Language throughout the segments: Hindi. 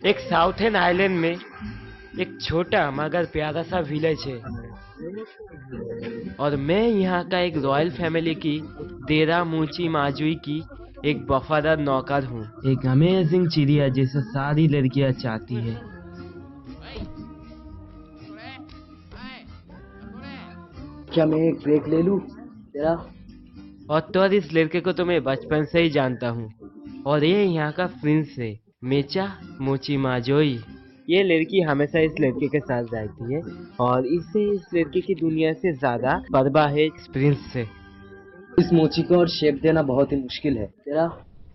एक साउथर्न आइलैंड में एक छोटा मगर प्यारा सा विलेज है और मैं यहाँ का एक रॉयल फैमिली की देरा मूची माजुई की एक वफादार नौकर हूँ। एक अमेजिंग चिड़िया जैसे सारी लड़कियाँ चाहती है। क्या मैं एक ब्रेक ले लूं तेरा? और तो और इस लड़के को तो मैं बचपन से ही जानता हूँ और ये यहाँ का प्रिंस है, मेचा मोची माजोई। ये लड़की हमेशा इस लड़के के साथ रहती है और इसे इस लड़के की दुनिया से ज्यादा परवाह है इस प्रिंस से। इस मोची को और शेप देना बहुत ही मुश्किल है तेरा।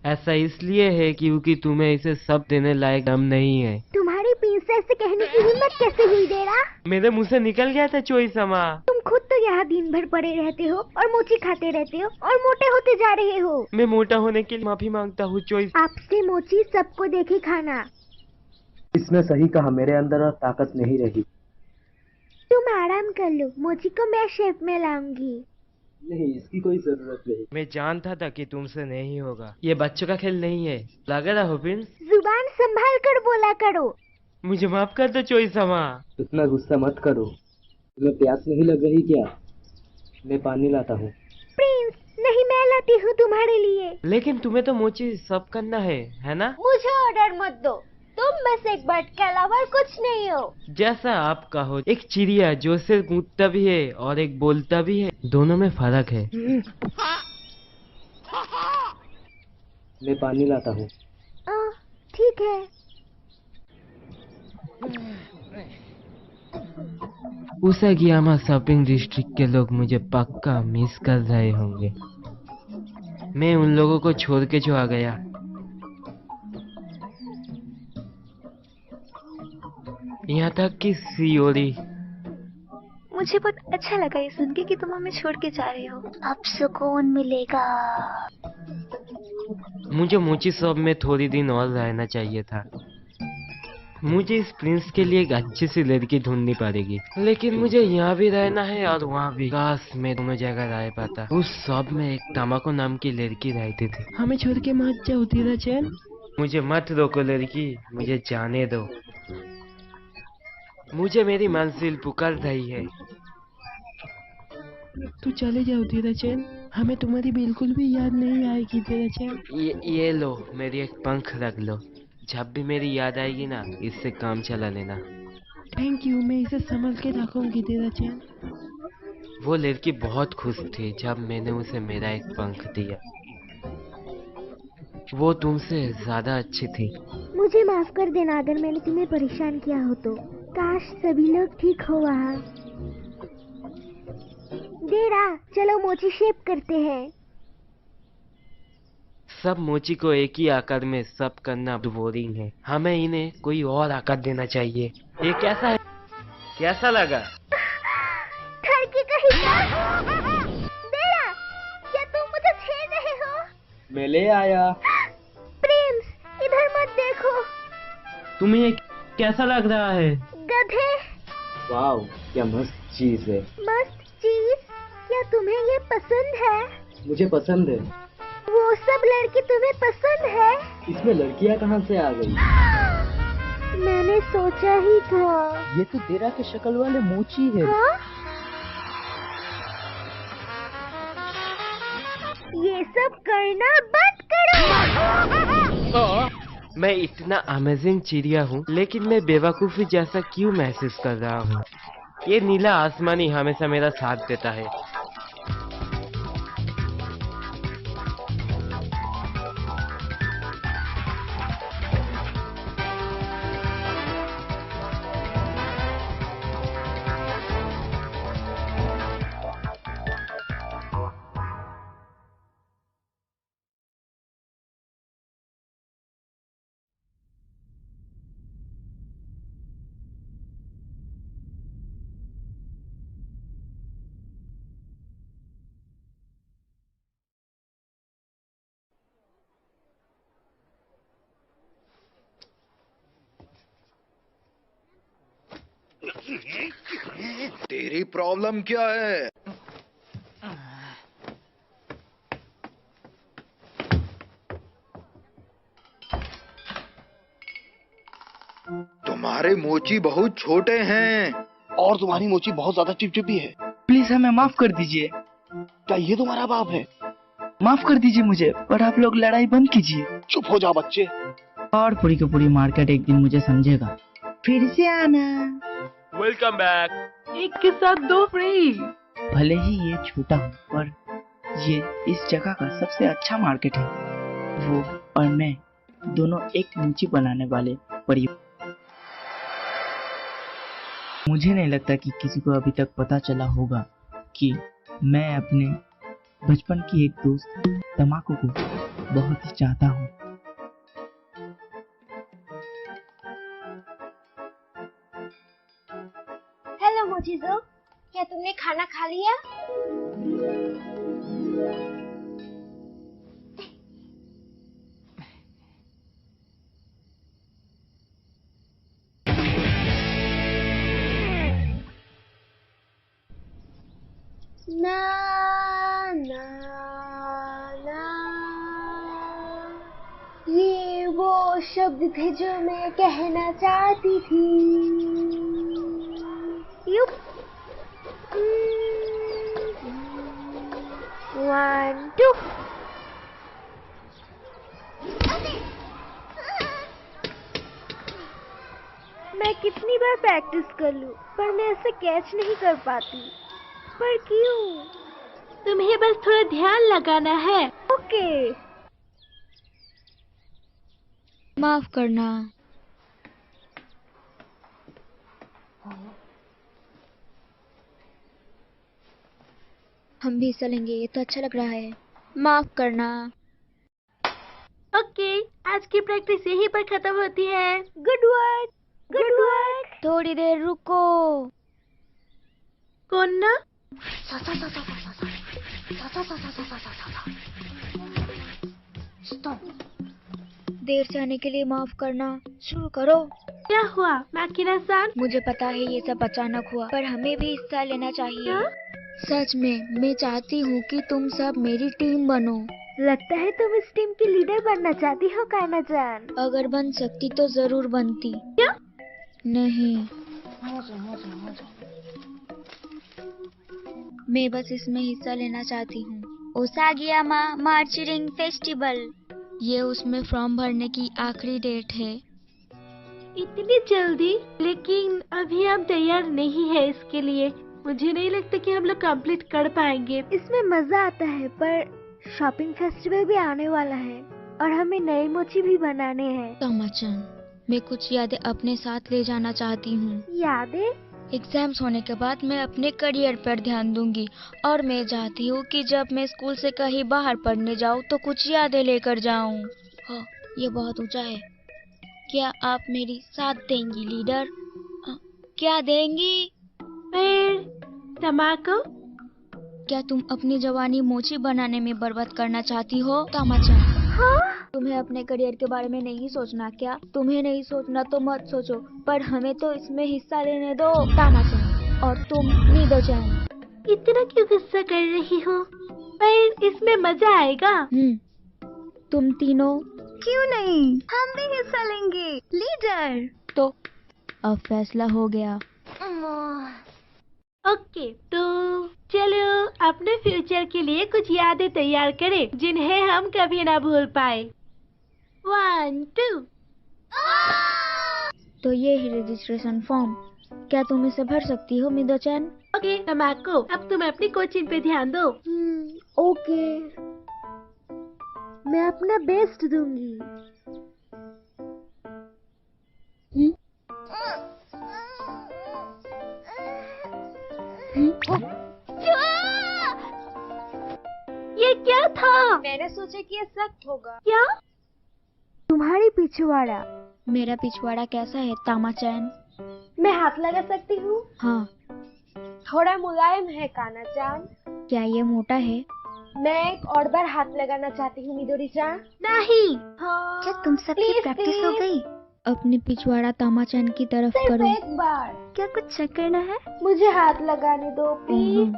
ऐसा इसलिए है क्योंकि तुम्हें इसे सब देने लायक दम नहीं है। तुम्हारी प्रिंसेस से कहने की हिम्मत कैसे हुई डेरा? मेरे मुंह से निकल गया था चोई समा। तुम खुद तो यहाँ दिन भर पड़े रहते हो और मोची खाते रहते हो और मोटे होते जा रहे हो। मैं मोटा होने के लिए माफी मांगता हूँ चोई। आपसे मोची सबको देखे खाना। इसने सही कहा, मेरे अंदर और ताकत नहीं रही। तुम आराम कर लो, मोची को मैं शेप में लाऊंगी। नहीं, इसकी कोई जरूरत नहीं। मैं जानता था कि तुमसे नहीं होगा। ये बच्चों का खेल नहीं है। लग रहा हो प्रिंस? जुबान संभाल कर बोला करो। मुझे माफ कर दो चोई समा। इतना गुस्सा मत करो। तुम्हें प्यास नहीं लग रही क्या? मैं पानी लाता हूँ। प्रिंस, नहीं मैं लाती हूँ तुम्हारे लिए। लेकिन तुम्हें तो मोची सब करना है ना? मुझे ऑर्डर मत दो, तुम बस एक बर्ड के अलावा कुछ नहीं हो। जैसा आप कहो। एक चिड़िया जो सिर्फ कूदता भी है और एक बोलता भी है, दोनों में फर्क है। मैं पानी लाता हूँ। ठीक है। उसागियामा शॉपिंग डिस्ट्रिक्ट के लोग मुझे पक्का मिस कर रहे होंगे। मैं उन लोगों को छोड़ के जो आ गया। यहाँ तक कि सियोरी। मुझे बहुत अच्छा लगा ये सुन के कि तुम हमें छोड़ के जा रहे हो। अब सुकून मिलेगा। मुझे मोची शॉप में थोड़ी दिन और रहना चाहिए था। मुझे इस प्रिंस के लिए एक अच्छी सी लड़की ढूंढनी पड़ेगी, लेकिन मुझे यहाँ भी रहना है और वहाँ भी। काश मैं दोनों जगह रह पाता। उस शॉप में एक तमाको नाम की लड़की रहती थी। हमें छोड़ के मत जाओ तेरा चैन। मुझे मत रोको लड़की, मुझे जाने दो। मुझे मेरी मंजिल पुकार रही है। तू चले जाओ तेरा चैन, हमें तुम्हारी बिल्कुल भी याद नहीं आएगी तेरा चैन। ये लो मेरी एक पंख रख लो। जब भी मेरी याद आएगी ना, इससे काम चला लेना। थैंक यू, मैं इसे संभाल के रखूंगी तेरा चैन। वो लड़की बहुत खुश थी जब मैंने उसे मेरा एक पंख दिया। वो तुमसे ज्यादा अच्छी थी। मुझे माफ कर देना अगर मैंने तुम्हें परेशान किया हो तो। काश सभी लोग ठीक हो वहाँ। डेरा, चलो मोची शेप करते हैं। सब मोची को एक ही आकार में सब करना बोरिंग है। हमें इन्हें कोई और आकार देना चाहिए। ये कैसा है? कैसा लगा? ठरकी का हिस्सा। डेरा, क्या तुम मुझे छेड़ रहे हो? मैं ले आया। प्रिंस, इधर मत देखो। तुम्हें ये कैसा लग रहा है? गधे। वाह, क्या मस्त चीज है। मस्त चीज? क्या तुम्हें ये पसंद है? मुझे पसंद है। वो सब लड़की तुम्हें पसंद है? इसमें लड़कियां कहाँ से आ गई? मैंने सोचा ही था। ये तो देरा के शक्ल वाले मोची है। हाँ? ये सब करना बंद करो। मैं इतना अमेजिंग चिड़िया हूँ, लेकिन मैं बेवकूफी जैसा क्यों महसूस कर रहा हूँ? ये नीला आसमान ही हमेशा मेरा साथ देता है। तेरी प्रॉब्लम क्या है? तुम्हारे मोची बहुत छोटे हैं। और तुम्हारी मोची बहुत ज्यादा चिपचिपी है। प्लीज हमें माफ कर दीजिए। क्या ये तुम्हारा बाप है? माफ कर दीजिए मुझे, पर आप लोग लड़ाई बंद कीजिए। चुप हो जाओ बच्चे। और पूरी की पूरी मार्केट एक दिन मुझे समझेगा। फिर से आना। Welcome back. एक के साथ दो फ्री। भले ही ये छोटा हो, पर ये इस जगह का सबसे अच्छा मार्केट है। वो और मैं दोनों एक मोची बनाने वाले परिवार। मुझे नहीं लगता कि किसी को अभी तक पता चला होगा कि मैं अपने बचपन की एक दोस्त तमाकू को बहुत ही चाहता हूँ। हेलो मोचिज़ो, क्या तुमने खाना खा लिया? ना ना ना, ये वो शब्द थे जो मैं कहना चाहती थी। युप। 1 2। मैं कितनी बार प्रैक्टिस कर लूं, पर मैं ऐसे कैच नहीं कर पाती। पर क्यों? तुम्हें बस थोड़ा ध्यान लगाना है। ओके। माफ करना। हम भी हिस्सा लेंगे, ये तो अच्छा लग रहा है। माफ करना। ओके, आज की प्रैक्टिस यहीं पर खत्म होती है। Good work, good work. थोड़ी देर रुको। कौन ना? देर से आने के लिए माफ करना। शुरू करो। क्या हुआ माकिना-सान? मुझे पता है ये सब अचानक हुआ, पर हमें भी हिस्सा लेना चाहिए। क्या? सच में मैं चाहती हूँ कि तुम सब मेरी टीम बनो। लगता है तुम इस टीम की लीडर बनना चाहती हो काना-जान। अगर बन सकती तो जरूर बनती। क्या? नहीं, मैं बस इसमें हिस्सा लेना चाहती हूँ। ओसागियामा मार्चिंग फेस्टिवल, ये उसमें फॉर्म भरने की आखिरी डेट है। इतनी जल्दी? लेकिन अभी हम तैयार नहीं है इसके लिए। मुझे नहीं लगता कि हम लोग कंप्लीट कर पाएंगे। इसमें मजा आता है, पर शॉपिंग फेस्टिवल भी आने वाला है और हमें नए मोची भी बनाने हैं। तामाचन, मैं कुछ यादें अपने साथ ले जाना चाहती हूँ। यादें? एग्जाम्स होने के बाद मैं अपने करियर पर ध्यान दूंगी, और मैं चाहती हूँ कि जब मैं स्कूल से कहीं बाहर पढ़ने जाऊँ तो कुछ यादें लेकर जाऊँ। हाँ, ये बहुत ऊंचा है। क्या आप मेरी साथ देंगी लीडर? क्या देंगी? फिर तमाको? क्या तुम अपनी जवानी मोची बनाने में बर्बाद करना चाहती हो? तामाचन, हाँ? तुम्हें अपने करियर के बारे में नहीं सोचना क्या? तुम्हें नहीं सोचना तो मत सोचो, पर हमें तो इसमें हिस्सा लेने दो। तामाचन, और तुम नीदो-चैन। इतना क्यों गुस्सा कर रही हो? पर इसमें मजा आएगा। तुम तीनों? क्यों नहीं, हम भी हिस्सा लेंगे लीडर। तो अब फैसला हो गया। ओके, तो चलो अपने फ्यूचर के लिए कुछ यादें तैयार करें जिन्हें हम कभी ना भूल पाए। 1 2। तो ये है रजिस्ट्रेशन फॉर्म। क्या तुम इसे भर सकती हो मिदो-चैन? ओके तमाको, अब तुम अपनी कोचिंग पे ध्यान दो। ओके, मैं अपना बेस्ट दूंगी। ये क्या था? मैंने सोचा कि ये सख्त होगा। क्या? तुम्हारी पिछवाड़ा? मेरा पिछवाड़ा कैसा है तामाचैन? मैं हाथ लगा सकती हूँ? हाँ। थोड़ा मुलायम है काना-चान। क्या ये मोटा है? मैं एक और बार हाथ लगाना चाहती हूँ मिदोरी-चान। नहीं। हाँ। क्या तुम सबकी प्रैक्टिस हो गई? अपने पिछवाड़ा तामाचैन की तरफ सिर्फ करो। एक बार। क्या कुछ चेक करना है? मुझे हाथ लगाने दो प्लीज।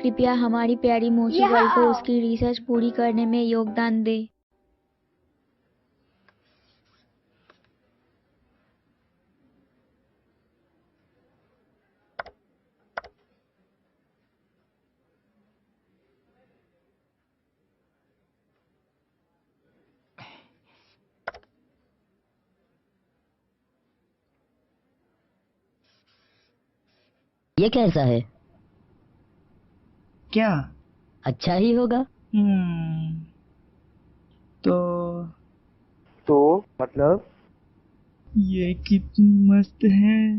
कृपया हमारी प्यारी मोची यहाँ गर्ल को आओ। उसकी रिसर्च पूरी करने में योगदान दे। ये कैसा है? क्या? अच्छा ही होगा। तो मतलब ये कितनी मस्त है,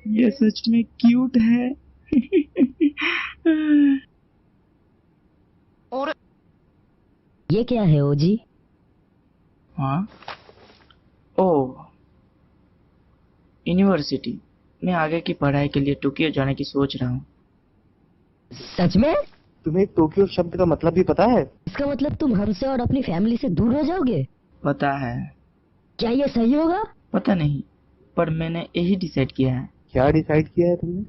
ये सच में क्यूट है। ये क्या है ओजी? हाँ, ओ, यूनिवर्सिटी। मैं आगे की पढ़ाई के लिए टोक्यो जाने की सोच रहा हूँ। सच में? तुम्हें टोक्यो शब्द का मतलब भी पता है? इसका मतलब तुम हमसे और अपनी फैमिली से दूर हो जाओगे? पता है। क्या ये सही होगा? पता नहीं, पर मैंने यही डिसाइड किया है। क्या डिसाइड किया है तुमने?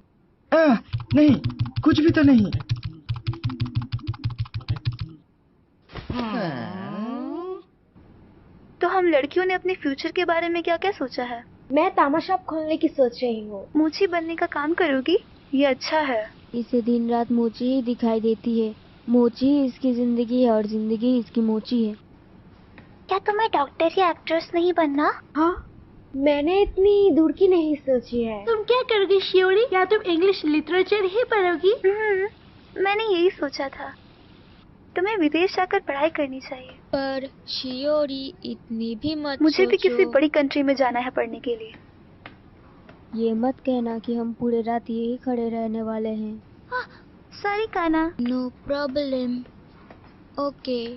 नहीं, कुछ भी तो नहीं। तो हम लड़कियों ने अपने फ्यूचर के बारे में क्या क्या सोचा है? मैं तामाशा खोलने की सोच रही हूँ। मोची बनने का काम करोगी? ये अच्छा है। इसे दिन रात मोची ही दिखाई देती है। मोची ही इसकी जिंदगी है और जिंदगी इसकी मोची है। क्या तुम्हें डॉक्टर या एक्ट्रेस नहीं बनना? हाँ, मैंने इतनी दूर की नहीं सोची है। तुम क्या करोगी शियोरी? क्या तुम इंग्लिश लिटरेचर ही पढ़ोगी? मैंने यही सोचा था। तुम्हें विदेश जाकर पढ़ाई करनी चाहिए। पर शियोरी इतनी भी मत मुझे भी किसी सोचो। बड़ी कंट्री में जाना है पढ़ने के लिए। ये मत कहना कि हम पूरे रात यही खड़े रहने वाले हैं। सॉरी काना। No problem. ओके।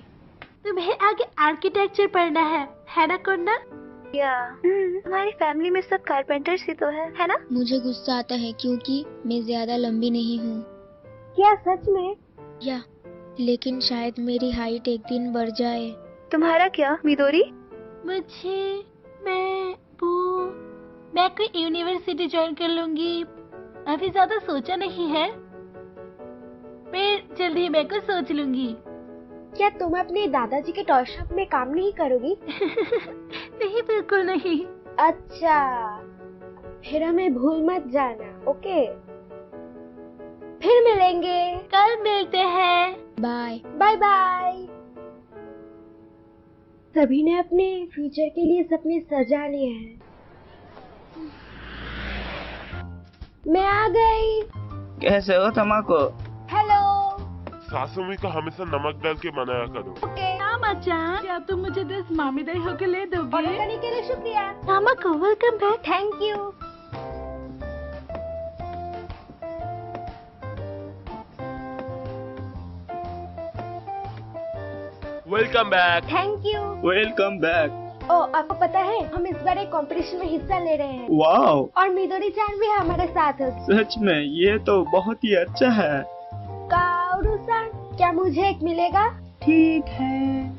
तुम्हें आगे आर्किटेक्चर पढ़ना है ना कोन्ना? या हमारी फैमिली में सब कारपेंटर्स ही तो है ना? मुझे गुस्सा आता है क्योंकि मैं ज्यादा लंबी नहीं हूँ। क्या सच में? या लेकिन शायद मेरी हाइट एक दिन बढ़ जाए। तुम्हारा क्या मिदोरी? मैं कोई यूनिवर्सिटी ज्वाइन कर लूंगी। अभी ज्यादा सोचा नहीं है, फिर जल्दी मैं कुछ सोच लूंगी। क्या तुम अपने दादाजी के टॉय शॉप में काम नहीं करोगी? नहीं, बिल्कुल नहीं। अच्छा, फिर हमें भूल मत जाना, ओके? फिर मिलेंगे। कल मिलते हैं। बाय। Bye bye. सभी ने अपने फ्यूचर के लिए सपने सजा लिए हैं। मैं आ गई। कैसे हो तमाको? हेलो। सासुमी को हमेशा नमक डाल के बनाया करो। ओके। हाँ मचान, क्या तुम मुझे 10 मामी दही होके ले दोगे? ऑर्डर करने के लिए शुक्रिया। मामा को welcome back. Thank you. Welcome back. Thank you. Welcome back. Oh, आपको पता है हम इस बार एक कंपटीशन में हिस्सा ले रहे हैं। वाओ, और मिदोरी चान भी हमारे साथ होगी। सच में ये तो बहुत ही अच्छा है। काओरू-सान, क्या मुझे एक मिलेगा? ठीक है।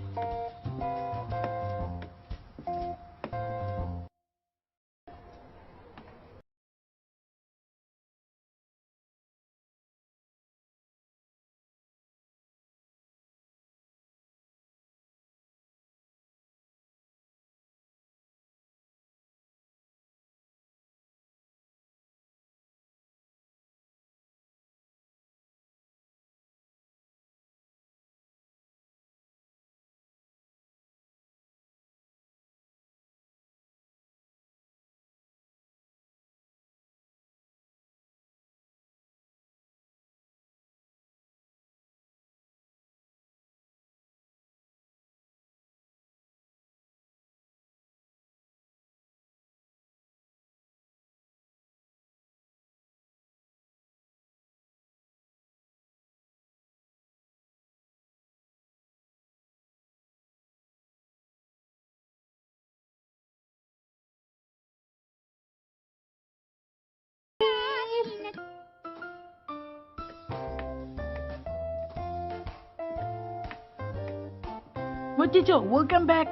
मुझे वेलकम बैक।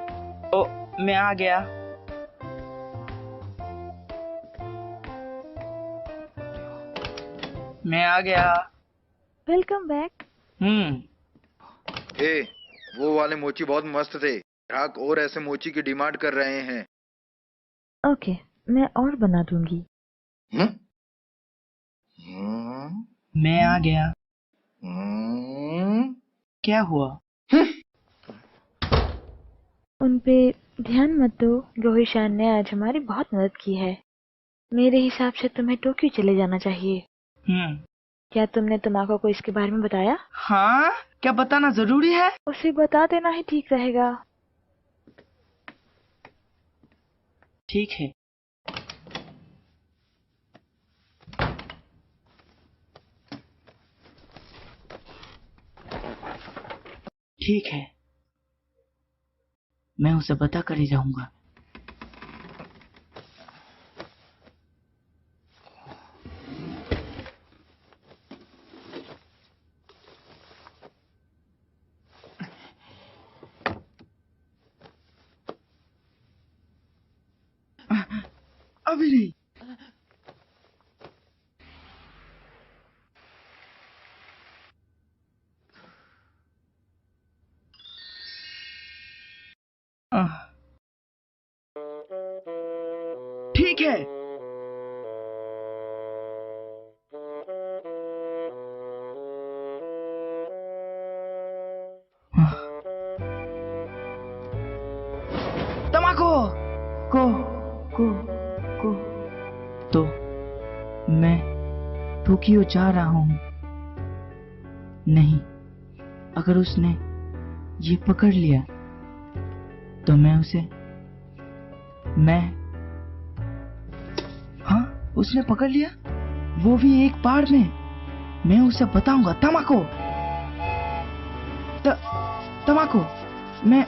ओ, मैं आ गया। मैं आ गया। Welcome back. ए, वो वाले मोची बहुत मस्त थे। ग्राहक और ऐसे मोची की डिमांड कर रहे हैं। ओके, मैं और बना दूंगी। हम्म? मैं आ गया। हम्म? क्या हुआ? उन पे ध्यान मत दो। रोहिशान ने आज हमारी बहुत मदद की है। मेरे हिसाब से तुम्हें टोक्यो चले जाना चाहिए। क्या तुमने तमाको को इसके बारे में बताया? हाँ, क्या बताना जरूरी है? उसे बता देना ही ठीक रहेगा। ठीक है। ठीक है, मैं उसे बता कर ही जाऊंगा। अभी नहीं। ठीक है। तमाको को तो मैं टोक्यो जा रहा हूँ। नहीं, अगर उसने ये पकड़ लिया तो हाँ, उसने पकड़ लिया, वो भी एक बार में। मैं उसे बताऊंगा। तमाको तमाको मैं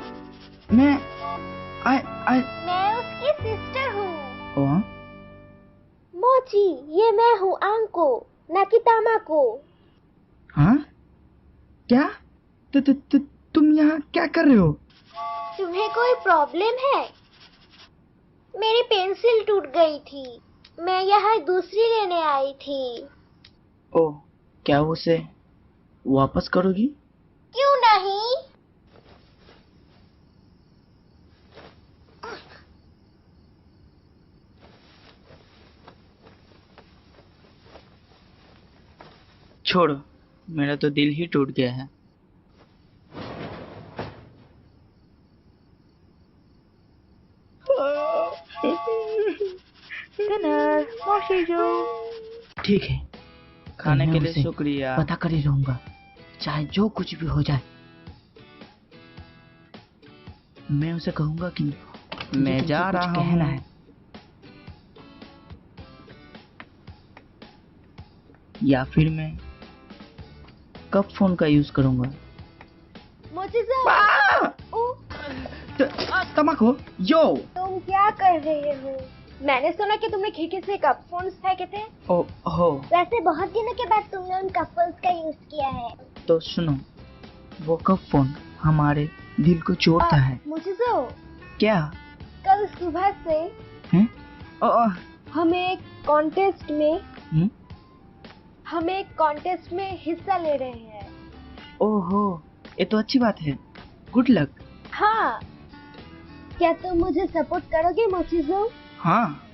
उसकी सिस्टर हूँ। ओ? मोची, ये मैं हूँ आंको, ना कि तामाको। हाँ? क्या? तुम यहाँ क्या कर रहे हो? तुम्हें कोई प्रॉब्लम है? मेरी पेंसिल टूट गई थी, मैं यहाँ दूसरी लेने आई थी। ओह, क्या उसे वापस करोगी? क्यों नहीं? छोड़ो, मेरा तो दिल ही टूट गया है। ठीक है, खाने के लिए शुक्रिया। पता कर ही रहूंगा, चाहे जो कुछ भी हो जाए। मैं उसे कहूंगा कि मैं जा रहा हूँ। कहना है या फिर मैं कब फोन का यूज करूंगा। तमाको, यो तुम क्या कर रहे हो? मैंने सुना कि तुमने खिड़की से कप फोन्स फेंके थे। हो। वैसे बहुत दिनों के बाद तुमने उन कप फोन्स का यूज किया है। तो सुनो, वो कप फोन हमारे दिल को चोटता है। मुझे क्या? कल सुबह से हैं? हम एक कॉन्टेस्ट में हिस्सा ले रहे हैं। ओहो, ये तो अच्छी बात है। Good luck. हाँ, क्या तुम मुझे सपोर्ट करोगे मोचिज़ो? हाँ,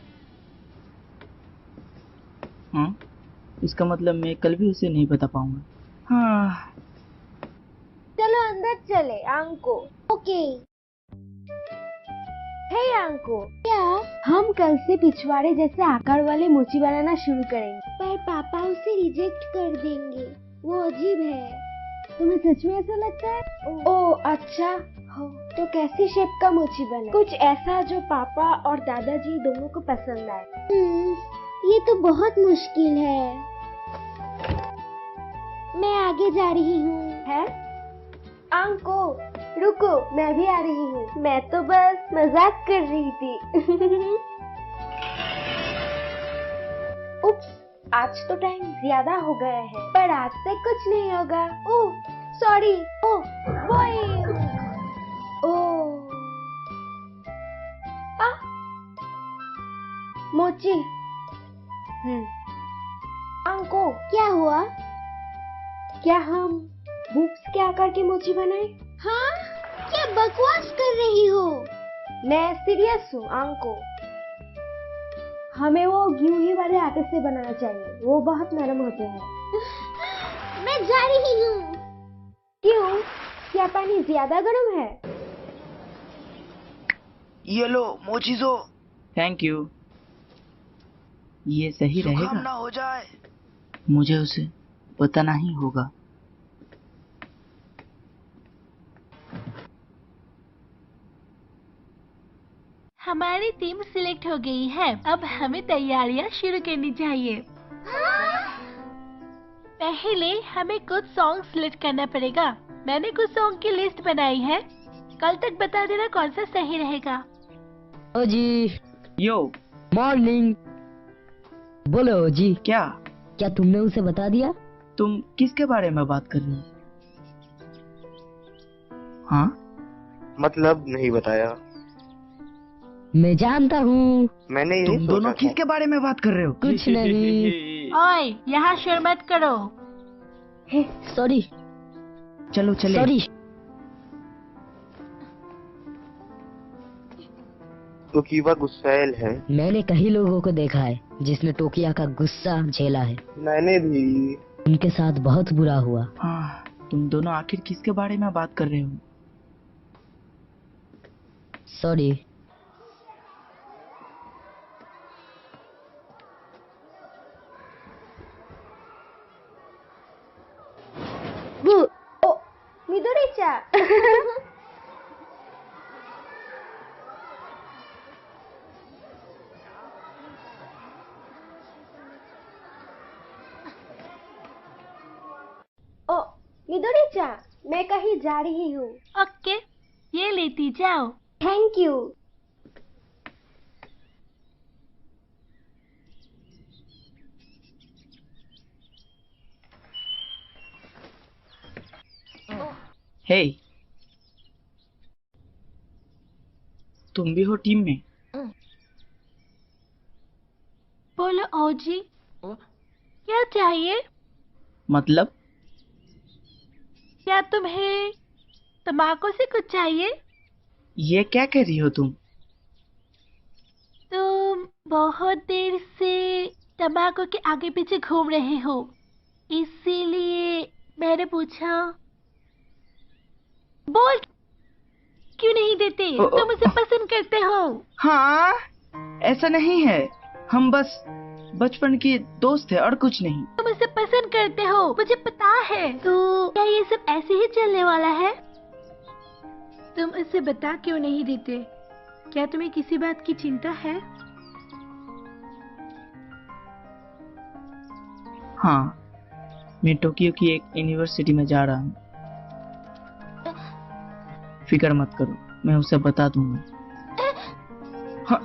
इसका मतलब मैं कल भी उसे नहीं बता पाऊंगा। हाँ, चलो अंदर चले आंको। ओके। हे आंको, क्या हम कल से पिछवाड़े जैसे आकार वाले मोची बनाना शुरू करेंगे? पर पापा उसे रिजेक्ट कर देंगे, वो अजीब है। तुम्हें सच में ऐसा लगता है? ओह अच्छा, हो तो कैसी शेप का मोची बना? कुछ ऐसा जो पापा और दादाजी दोनों को पसंद आए। ये तो बहुत मुश्किल है। मैं आगे जा रही हूँ। है? आंको, रुको, मैं भी आ रही हूँ। मैं तो बस मजाक कर रही थी। उप्स, आज तो टाइम ज्यादा हो गया है, पर आज से कुछ नहीं होगा। ओह, सॉरी। ओह, मोची। आंको, क्या हुआ? क्या हम बुक्स के आकार की मोची बनाए? हाँ? क्या बकवास कर रही हो? मैं सीरियस हूँ आंको। हमें वो ग्यूही वाले आटे से बनाना चाहिए, वो बहुत नरम होते हैं। मैं जा रही हूँ। क्यों? क्या पानी ज्यादा गर्म है? ये लो मोचिज़ो। Thank you. ये सही रहेगा? ना हो जाए। मुझे उसे बताना ही होगा। हमारी टीम सिलेक्ट हो गई है। अब हमें तैयारियां शुरू करनी चाहिए। पहले हमें कुछ सॉन्ग सिलेक्ट करना पड़ेगा। मैंने कुछ सॉन्ग की लिस्ट बनाई है। कल तक बता देना कौन सा सही रहेगा। ओ जी। यो मॉर्निंग। बोलो ओ जी। क्या तुमने उसे बता दिया? तुम किसके बारे में बात कर रही हो? हाँ, मतलब नहीं बताया। मैं जानता हूँ। मैंने यही तुम दोनों सोचा था। किसके बारे में बात कर रहे हो? कुछ नहीं। ओए, यहाँ शोर मत करो। सॉरी। चलो चले। सॉरी। टोकीवा गुस्सैल है। मैंने कई लोगों को देखा है जिसने टोकिया का गुस्सा झेला है। मैंने भी। उनके साथ बहुत बुरा हुआ। हाँ, तुम दोनों आखिर किसके बारे में बात कर रहे हो? सॉरी। मिदोरी-चा। ओ, मिदोरी-चा, मैं कहीं जा रही हूँ। ओके, ये लेती जाओ। Thank you. हे, तुम भी हो टीम में? बोलो ओजी, क्या चाहिए? मतलब? क्या तुम्हें तम्बाकू से कुछ चाहिए? ये क्या कह रही हो तुम? तुम बहुत देर से तम्बाकू के आगे पीछे घूम रहे हो, इसीलिए मैंने पूछा। बोल क्यों नहीं देते? तुम उसे पसंद करते हो। हाँ, ऐसा नहीं है। हम बस बचपन के दोस्त थे और कुछ नहीं। तुम उसे पसंद करते हो, मुझे पता है। तो क्या ये सब ऐसे ही चलने वाला है? तुम उसे बता क्यों नहीं देते? क्या तुम्हें किसी बात की चिंता है? हाँ, मैं टोक्यो की एक यूनिवर्सिटी में जा रहा हूँ। फिक्र मत करो, मैं उसे बता दूंगा। हाँ,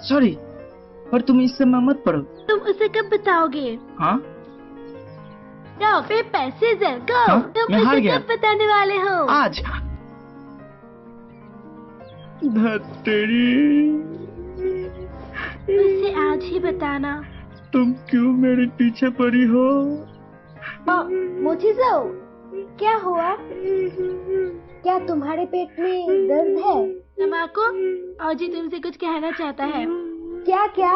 सॉरी, पर तुम इससे मत पढ़ो। तुम उसे कब बताओगे? हाँ? जाओ, पे पैसे गो। हाँ? तुम मैं हार उसे गया। कब बताने वाले हो? आज। तेरी। उसे आज ही बताना। तुम क्यों मेरे पीछे पड़ी हो? मोचिज़ो, क्या हुआ? क्या तुम्हारे पेट में दर्द है? तम्बाकू, ओजी तुमसे कुछ कहना चाहता है। क्या?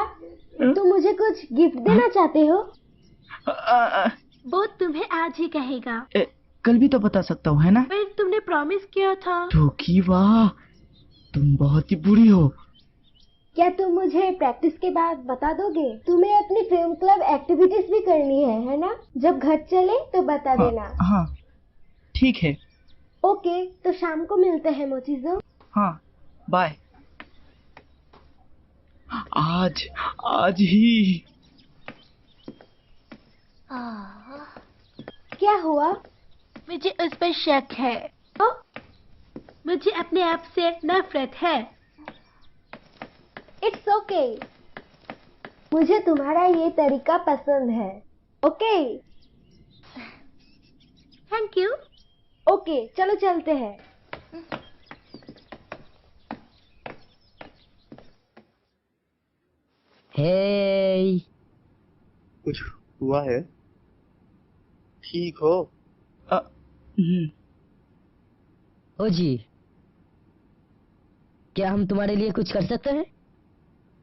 तुम मुझे कुछ गिफ्ट देना चाहते हो? वो तुम्हें आज ही कहेगा। कल भी तो बता सकता हूँ, है ना? पर तुमने प्रॉमिस किया था। टोकीवा, तुम बहुत ही बुरी हो। क्या तुम मुझे प्रैक्टिस के बाद बता दोगे? तुम्हें अपनी फिल्म क्लब एक्टिविटीज भी करनी है ना? जब घर चले तो बता देना। हाँ, ठीक है। ओके, तो शाम को मिलते हैं मोचिज़ो। हाँ, बाय। आज ही। क्या हुआ? मुझे उस पर शक है। मुझे अपने आप से नफरत है। It's okay. मुझे तुम्हारा ये तरीका पसंद है। Okay, thank you. ओके, चलो चलते हैं। हे, कुछ हुआ है? ठीक हो? ओ जी, क्या हम तुम्हारे लिए कुछ कर सकते हैं?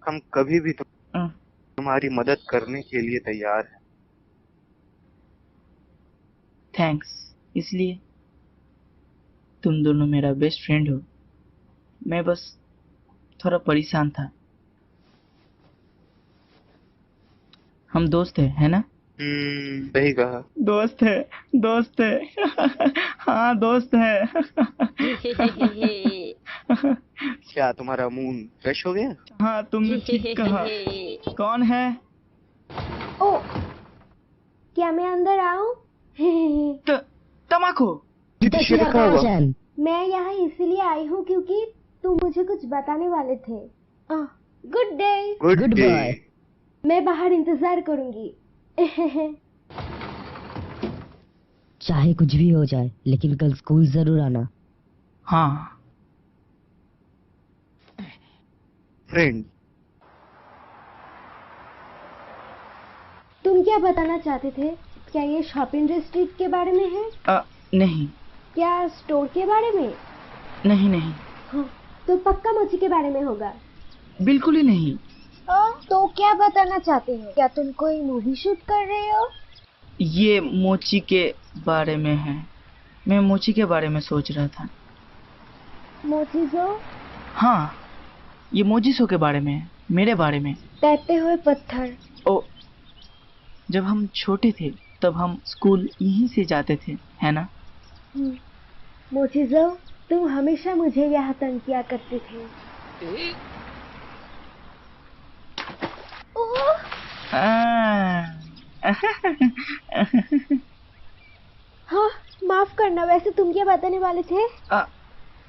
हम कभी भी तुम्हारी मदद करने के लिए तैयार हैं। थैंक्स। इसलिए तुम दोनों मेरा बेस्ट फ्रेंड हो। मैं बस थोड़ा परेशान था। हम दोस्त हैं, है ना? सही कहा। दोस्त है, दोस्त है। हाँ दोस्त है। क्या तुम्हारा मूड फ्रेश हो गया? हाँ तुमने ठीक कहा। कौन है? ओ, क्या मैं अंदर आऊं? तमाको। मैं यहाँ इसलिए आई हूँ क्योंकि तुम मुझे कुछ बताने वाले थे। Good day. Good day. मैं बाहर इंतजार करूंगी। चाहे कुछ भी हो जाए, लेकिन कल स्कूल जरूर आना। हाँ। फ्रेंड। तुम क्या बताना चाहते थे? क्या ये शॉपिंग डिस्ट्रिक्ट के बारे में है? नहीं। क्या स्टोर के बारे में? नहीं नहीं। हाँ, तो पक्का मोची के बारे में होगा। बिल्कुल ही नहीं। तो क्या बताना चाहते हो? क्या तुम कोई मूवी शूट कर रहे हो? ये मोची के बारे में है। मैं मोची के बारे में सोच रहा था। मोचिज़ो? हाँ, ये मोजिसो के बारे में है, मेरे बारे में। तैरते हुए पत्थर। ओ, जब हम छोटे थे तब हम स्कूल यहीं से जाते थे, है ना? मोचिज़ो, तुम हमेशा मुझे यहाँ तंग किया करते थे। हाँ, माफ करना। वैसे तुम क्या बताने वाले थे?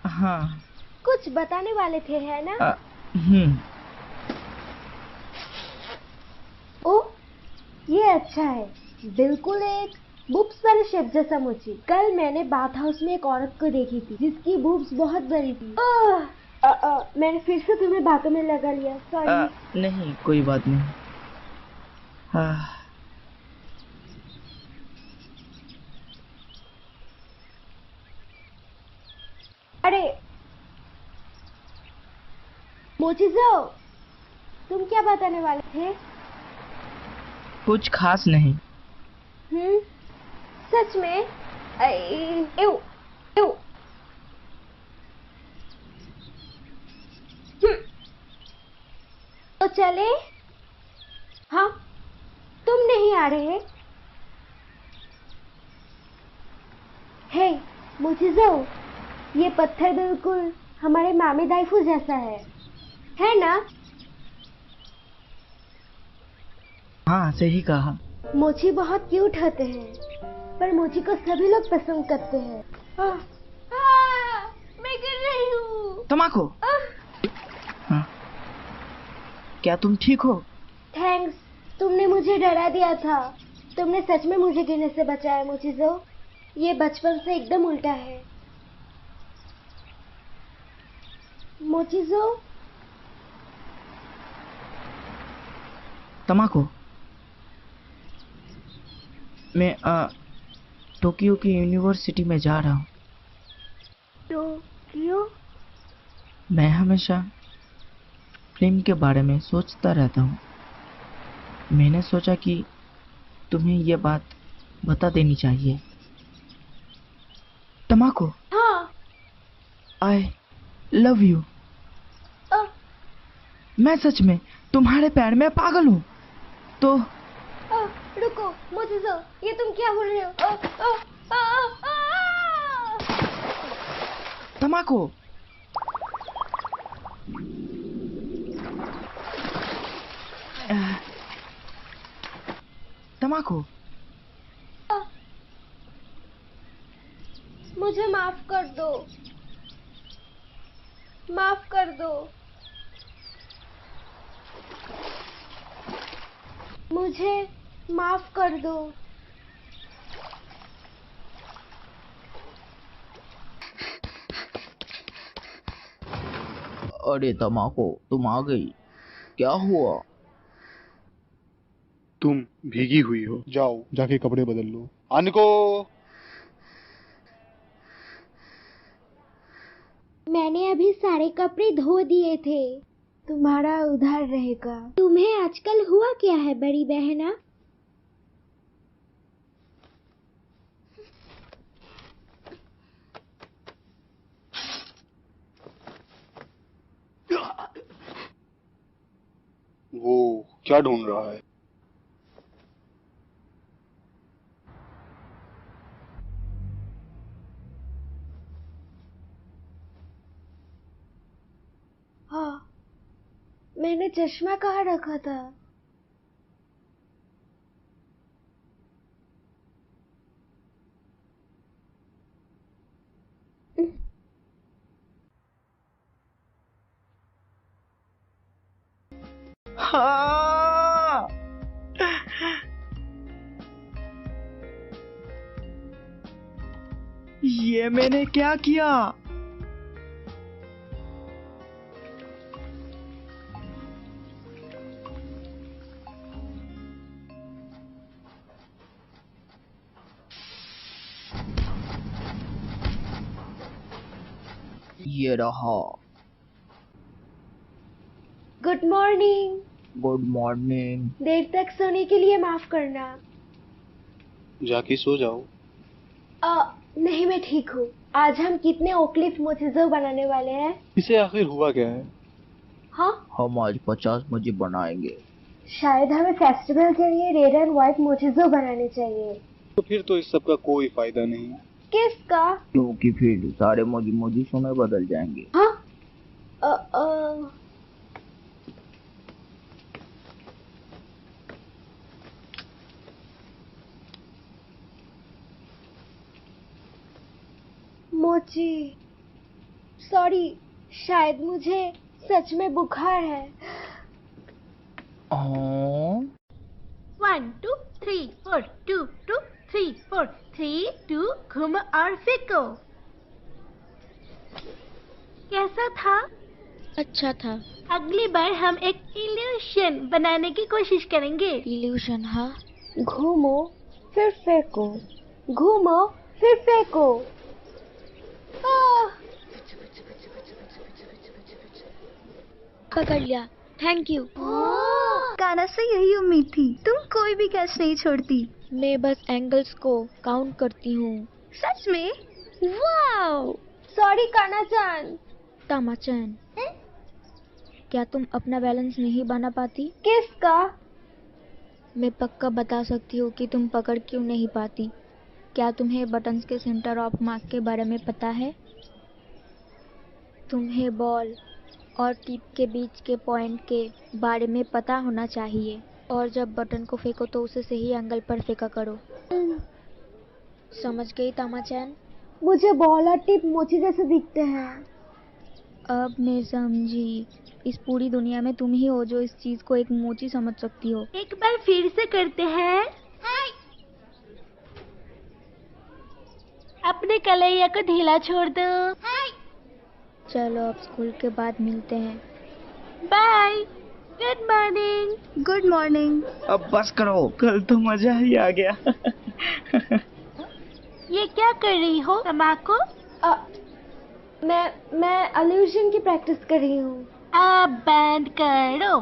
हाँ, कुछ बताने वाले थे, है ना? ओ, ये अच्छा है। बिल्कुल एक बुब्स वाले शेप जैसा मोची। कल मैंने बाथ हाउस में एक औरत को देखी थी जिसकी बुब्स बहुत बड़ी थी। मैंने फिर से तुम्हें बातों में लगा लिया, सॉरी। नहीं, कोई बात नहीं। अरे मोचिज़ो, तुम क्या बताने वाले थे? कुछ खास नहीं। सच में? एव, एव। तो चले? हाँ, तुम नहीं आ रहे? हे मोचिज़ो, ये पत्थर बिल्कुल हमारे मामी दाइफू जैसा है ना? हाँ, सही कहा। मोची बहुत क्यूट होते हैं, पर मोची को सभी लोग पसंद करते हैं। मैं गिर रही हूँ। तमाको। हाँ। क्या तुम ठीक हो? थैंक्स, तुमने मुझे डरा दिया था। तुमने सच में मुझे गिरने से बचाया मोचिज़ो। ये बचपन से एकदम उल्टा है। मोचिज़ो। तमाको, मैं टोक्यो की यूनिवर्सिटी में जा रहा हूँ। टोक्यो? मैं हमेशा फिल्म के बारे में सोचता रहता हूँ। मैंने सोचा कि तुम्हें ये बात बता देनी चाहिए। तमाको। हाँ। I love you। मैं सच में तुम्हारे प्यार में पागल हूँ। तो रुको मोचिज़ो, ये तुम क्या बोल रहे हो? तमाको। तमाको। मुझे माफ कर दो। माफ कर दो। मुझे माफ कर दो। अरे तमाको, तुम आ गई। क्या हुआ? तुम भीगी हुई हो, जाओ जाके कपड़े बदल लो। आनिको। मैंने अभी सारे कपड़े धो दिए थे। तुम्हारा उधार रहेगा। तुम्हें आजकल हुआ क्या है बड़ी बहना? वो क्या ढूंढ रहा है? हाँ, मैंने चश्मा कहाँ रखा था? हाँ। ये मैंने क्या किया? ये रहा। Good morning. Good morning. देर तक सोने के लिए माफ करना। जाके सो जाओ। नहीं, मैं ठीक हूँ। आज हम कितने ओक्लिफ मोचिज़ो बनाने वाले हैं? इसे आखिर हुआ क्या है? हाँ, हम आज 50 मुझे बनाएंगे। शायद हमें फेस्टिवल के लिए रेड एंड व्हाइट मोचिज़ो बनाने चाहिए। तो फिर तो इस सब का कोई फायदा नहीं। किसका? क्योंकि फिर सारे मोजिज़ो में बदल जाएंगे। हाँ? मोची, सॉरी, शायद मुझे सच में बुखार है। 1 2 3 4 2 2 3 4 3 2 घूमो और फेंको। कैसा था? अच्छा था। अगली बार हम एक इल्यूशन बनाने की कोशिश करेंगे। इल्यूशन? हाँ। घूमो फिर फेंको, घूमो फिर फेंको। पकड़ लिया, थैंक यू। काना से यही उम्मीद थी, तुम कोई भी कैच नहीं छोड़ती। मैं बस एंगल्स को काउंट करती हूँ। सच में? वाओ! सॉरी काना-चान। तामा-चान, क्या तुम अपना बैलेंस नहीं बना पाती? किसका? मैं पक्का बता सकती हूँ कि तुम पकड़ क्यों नहीं पाती। क्या तुम्हें बटन्स के सेंटर ऑफ मास के बारे में पता है? तुम्हें बॉल और टिप के बीच के पॉइंट के बारे में पता होना चाहिए, और जब बटन को फेंको तो उसे सही एंगल पर फेंका करो। समझ गई तामा-चान? मुझे बॉल और टिप मोची जैसे दिखते हैं। अब मैं समझी। इस पूरी दुनिया में तुम ही हो जो इस चीज को एक मोची समझ सकती हो। एक बार फिर से करते हैं। अपने कलैया को ढीला छोड़ दो। चलो अब स्कूल के बाद मिलते हैं। Bye. Good morning. Good morning. अब बस करो, कल तो मजा ही आ गया। ये क्या कर रही हो तमाको? मैं इल्यूशन की प्रैक्टिस कर रही हूँ। अब बैंड करो।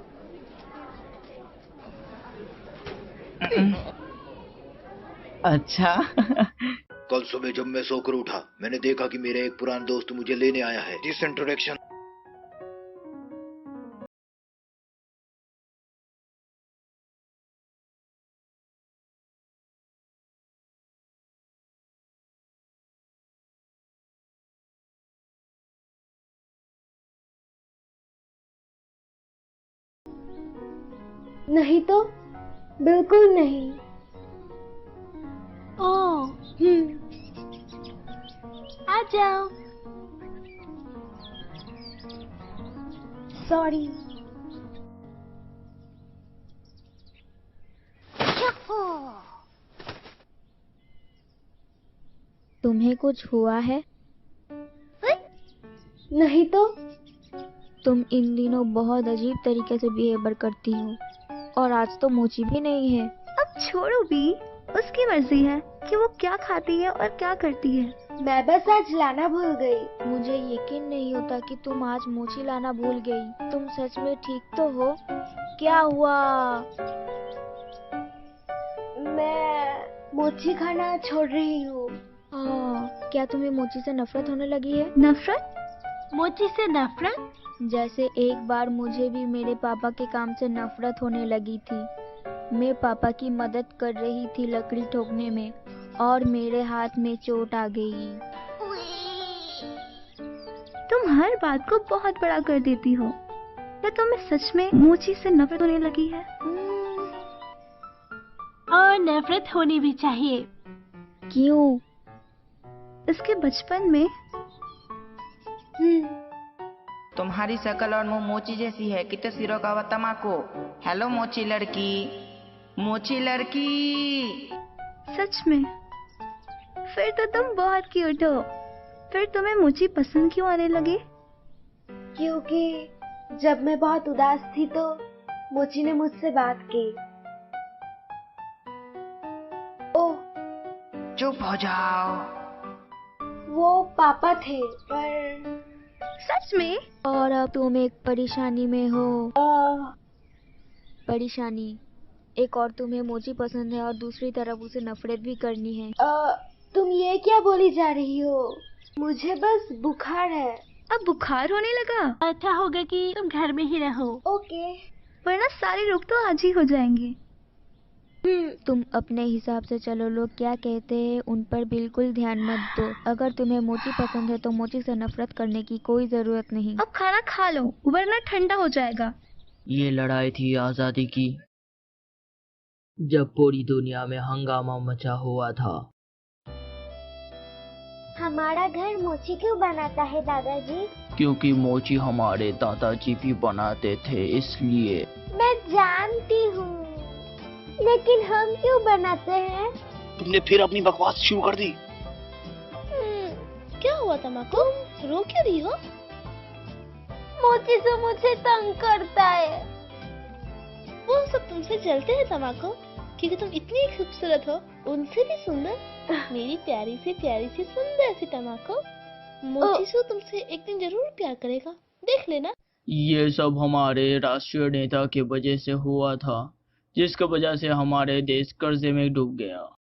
अच्छा। कल सुबह जब मैं सोकर उठा, मैंने देखा कि मेरा एक पुराना दोस्त मुझे लेने आया है। This introduction. नहीं तो बिल्कुल नहीं। ओह, आ जाओ। सॉरी। तुम्हें कुछ हुआ है? नहीं तो। तुम इन दिनों बहुत अजीब तरीके से बिहेवियर करती हो, और आज तो मोची भी नहीं है। अब छोड़ो भी, उसकी मर्जी है कि वो क्या खाती है और क्या करती है। मैं बस आज लाना भूल गई। मुझे यकीन नहीं होता कि तुम आज मोची लाना भूल गई। तुम सच में ठीक तो हो? क्या हुआ? मैं मोची खाना छोड़ रही हूँ। क्या तुम्हें मोची से नफरत होने लगी है? नफरत? मोची से नफरत? जैसे एक बार मुझे भी मेरे पापा के काम से नफरत होने लगी थी। मैं पापा की मदद कर रही थी लकड़ी ठोकने में, और मेरे हाथ में चोट आ गई। तुम हर बात को बहुत बड़ा कर देती हो। या तुम्हें सच में मोची से नफरत होने लगी है? और नफरत होनी भी चाहिए। क्यों? इसके बचपन में तुम्हारी शक्ल और मुंह मोची जैसी है। कितने सिरों का तमाको। हेलो मोची लड़की, मोची लड़की। सच में? फिर तो तुम बहुत क्यूट हो। फिर तुम्हें मोची पसंद क्यों आने लगी? क्योंकि जब मैं बहुत उदास थी तो मोची ने मुझसे बात की। ओह, चुप हो जाओ। वो पापा थे, पर सच में? और अब तुम एक परेशानी में हो। परेशानी? एक और तुम्हें मोची पसंद है और दूसरी तरफ उसे नफरत भी करनी है। तुम ये क्या बोली जा रही हो? मुझे बस बुखार है। अब बुखार होने लगा? अच्छा होगा कि तुम घर में ही रहो। ओके। वरना सारे रोग तो आज ही हो जाएंगे। तुम अपने हिसाब से चलो। लोग क्या कहते हैं उन पर बिल्कुल ध्यान मत दो। अगर तुम्हें मोची पसंद है तो मोची से नफरत करने की कोई जरूरत नहीं। अब खाना खा लो वरना ठंडा हो जाएगा। ये लड़ाई थी आजादी की, जब पूरी दुनिया में हंगामा मचा हुआ था। हमारा घर मोची क्यों बनाता है दादाजी? क्योंकि मोची हमारे दादाजी भी बनाते थे, इसलिए। मैं जानती हूँ, लेकिन हम क्यों बनाते हैं? तुमने फिर अपनी बकवास शुरू कर दी। क्या हुआ तमाकू? रो क्यों रही हो? मोची से मुझे तंग करता है। वो सब तुमसे जलते हैं तमाकू, क्योंकि तुम इतनी खूबसूरत हो, उनसे भी सुंदर। मेरी प्यारी सी सुंदर सी तमाकू। मोची तुमसे एक दिन जरूर प्यार करेगा, देख लेना। ये सब हमारे राष्ट्रीय नेता की वजह से हुआ था, जिसकी वजह से हमारे देश कर्जे में डूब गया।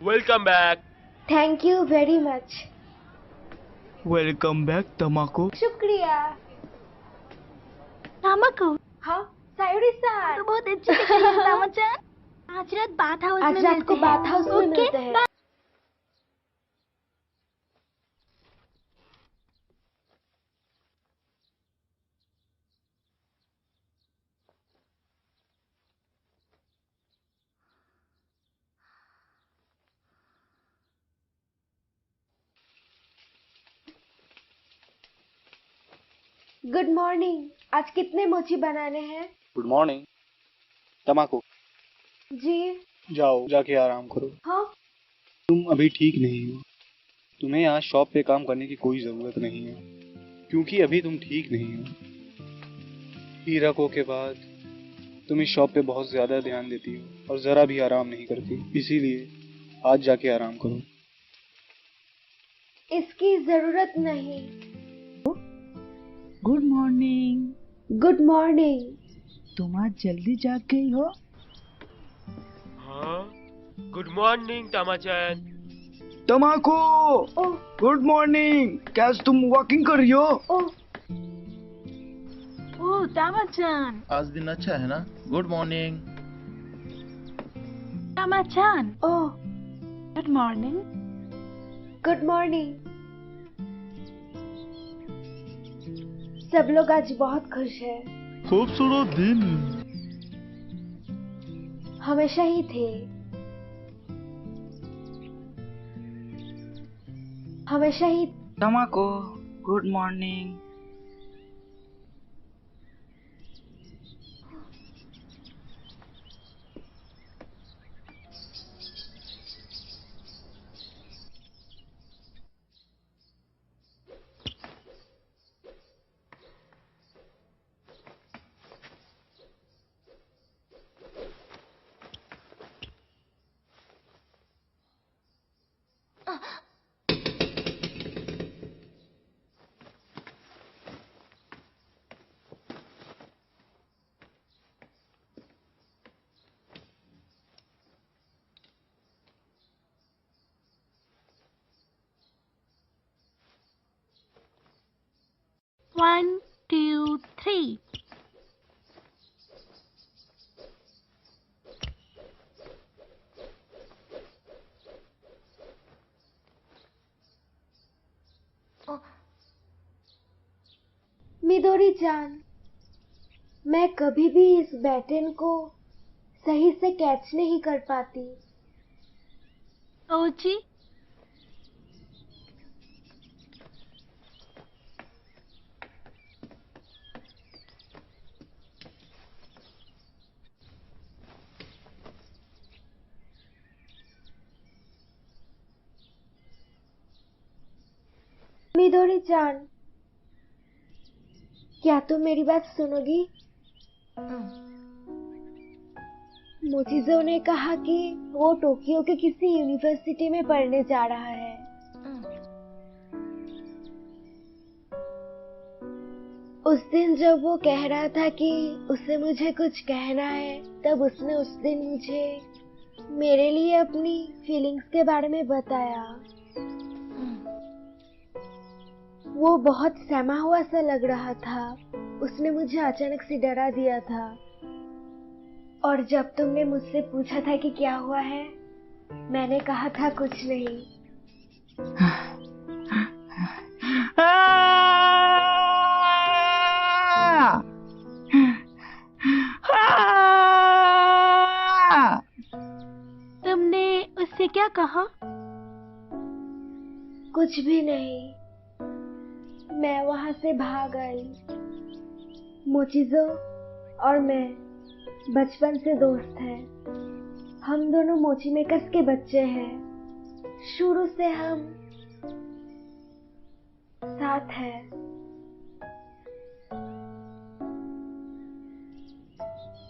Welcome back. Thank you very much. Welcome back Tamako. शुक्रिया। तमाकू? हाँ, सायुरी-सान। तो बहुत अच्छी दिख रही है तामा-चान। आज रात बाथ हाउस में मिलते हैं। बाथ हाउस में मिलते हैं। Good morning. आज कितने मोची बनाने हैं? गुड मॉर्निंग तमाकू। जी। जाओ जाके आराम करो। हाँ? तुम अभी ठीक नहीं हो। तुम्हें यहाँ शॉप पे काम करने की कोई जरूरत नहीं है, क्योंकि अभी तुम ठीक नहीं हो। हीराको के बाद तुम इस शॉप पे बहुत ज्यादा ध्यान देती हो और जरा भी आराम नहीं करती, इसीलिए आज जाके आराम करो। इसकी जरूरत नहीं। Good morning. Good morning. तुम आज जल्दी जाग गई हो? हाँ, गुड मॉर्निंग तामा-चान। तमाकू, गुड मॉर्निंग। क्या तुम वॉकिंग कर रही हो? ओह तामा-चान। आज दिन अच्छा है ना? Good morning Tamachan. Oh good morning. Good morning. सब लोग आज बहुत खुश हैं। खूबसूरत दिन। हमेशा ही थे। हमेशा ही। तमाकू, गुड मॉर्निंग। 1 2 3 मिदोरी जान, मैं कभी भी इस बैटन को सही से कैच नहीं कर पाती। ओजी, मिदोरी जान, क्या तुम मेरी बात सुनोगी? मोचिज़ो ने कहा कि वो टोक्यो के किसी यूनिवर्सिटी में पढ़ने जा रहा है। उस दिन जब वो कह रहा था कि उसे मुझे कुछ कहना है, तब उसने उस दिन मुझे मेरे लिए अपनी फीलिंग्स के बारे में बताया। वो बहुत सहमा हुआ सा लग रहा था। उसने मुझे अचानक से डरा दिया था। और जब तुमने मुझसे पूछा था कि क्या हुआ है, मैंने कहा था कुछ नहीं। तुमने उससे क्या कहा? कुछ भी नहीं, मैं वहां से भाग आई। मोचिज़ो और मैं बचपन से दोस्त हैं। हम दोनों मोची मेकर्स के बच्चे हैं। शुरू से हम साथ हैं।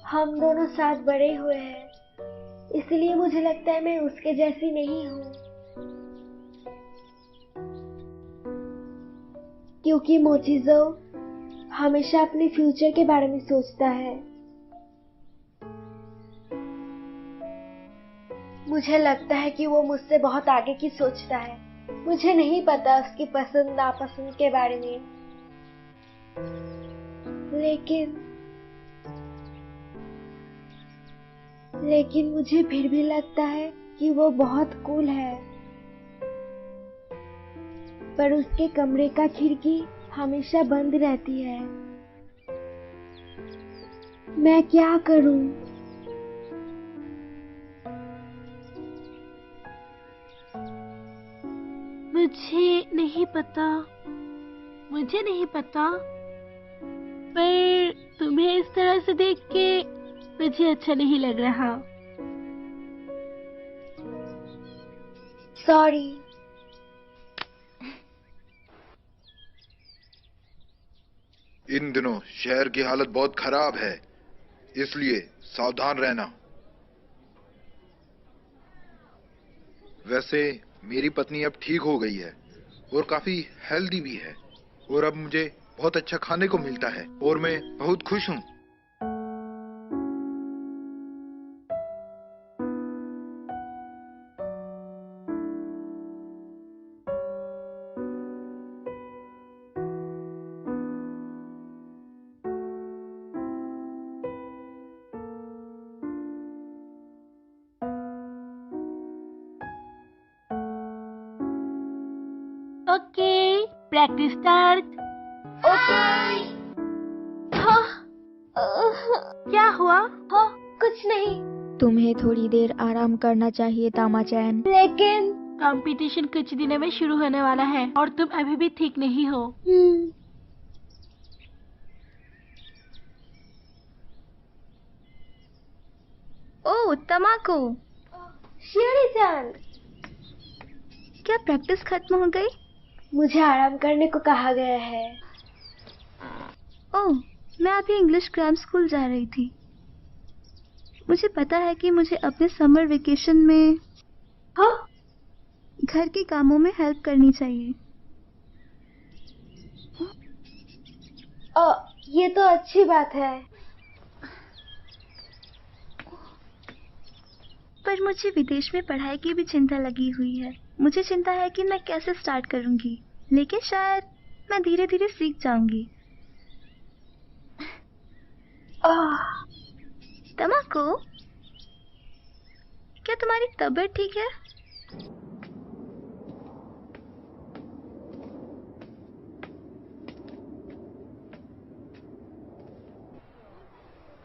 हम दोनों साथ बड़े हुए हैं, इसलिए मुझे लगता है मैं उसके जैसी नहीं हूँ। क्योंकि मोचिज़ो हमेशा अपने फ्यूचर के बारे में सोचता है। मुझे लगता है कि वो मुझसे बहुत आगे की सोचता है। मुझे नहीं पता उसकी पसंद नापसंद के बारे में, लेकिन मुझे फिर भी लगता है कि वो बहुत कूल है। पर उसके कमरे का खिड़की हमेशा बंद रहती है। मैं क्या करूं? मुझे नहीं पता, पर तुम्हें इस तरह से देख के मुझे अच्छा नहीं लग रहा। सॉरी। इन दिनों शहर की हालत बहुत खराब है, इसलिए सावधान रहना। वैसे मेरी पत्नी अब ठीक हो गई है और काफी हेल्दी भी है, और अब मुझे बहुत अच्छा खाने को मिलता है और मैं बहुत खुश हूँ। Okay, practice start. ओके। क्या हुआ? कुछ नहीं। तुम्हें थोड़ी देर आराम करना चाहिए तामाचैन। लेकिन कंपटीशन कुछ दिनों में शुरू होने वाला है और तुम अभी भी ठीक नहीं हो। ओह तमाको, शियोरी-जान, क्या प्रैक्टिस खत्म हो गई? मुझे आराम करने को कहा गया है। ओह, मैं अभी इंग्लिश ग्राम स्कूल जा रही थी। मुझे पता है कि मुझे अपने समर वेकेशन में घर के कामों में हेल्प करनी चाहिए। ये तो अच्छी बात है। पर मुझे विदेश में पढ़ाई की भी चिंता लगी हुई है। मुझे चिंता है कि मैं कैसे स्टार्ट करूंगी, लेकिन शायद मैं धीरे धीरे सीख जाऊंगी। तमाको, क्या तुम्हारी तबीयत ठीक है?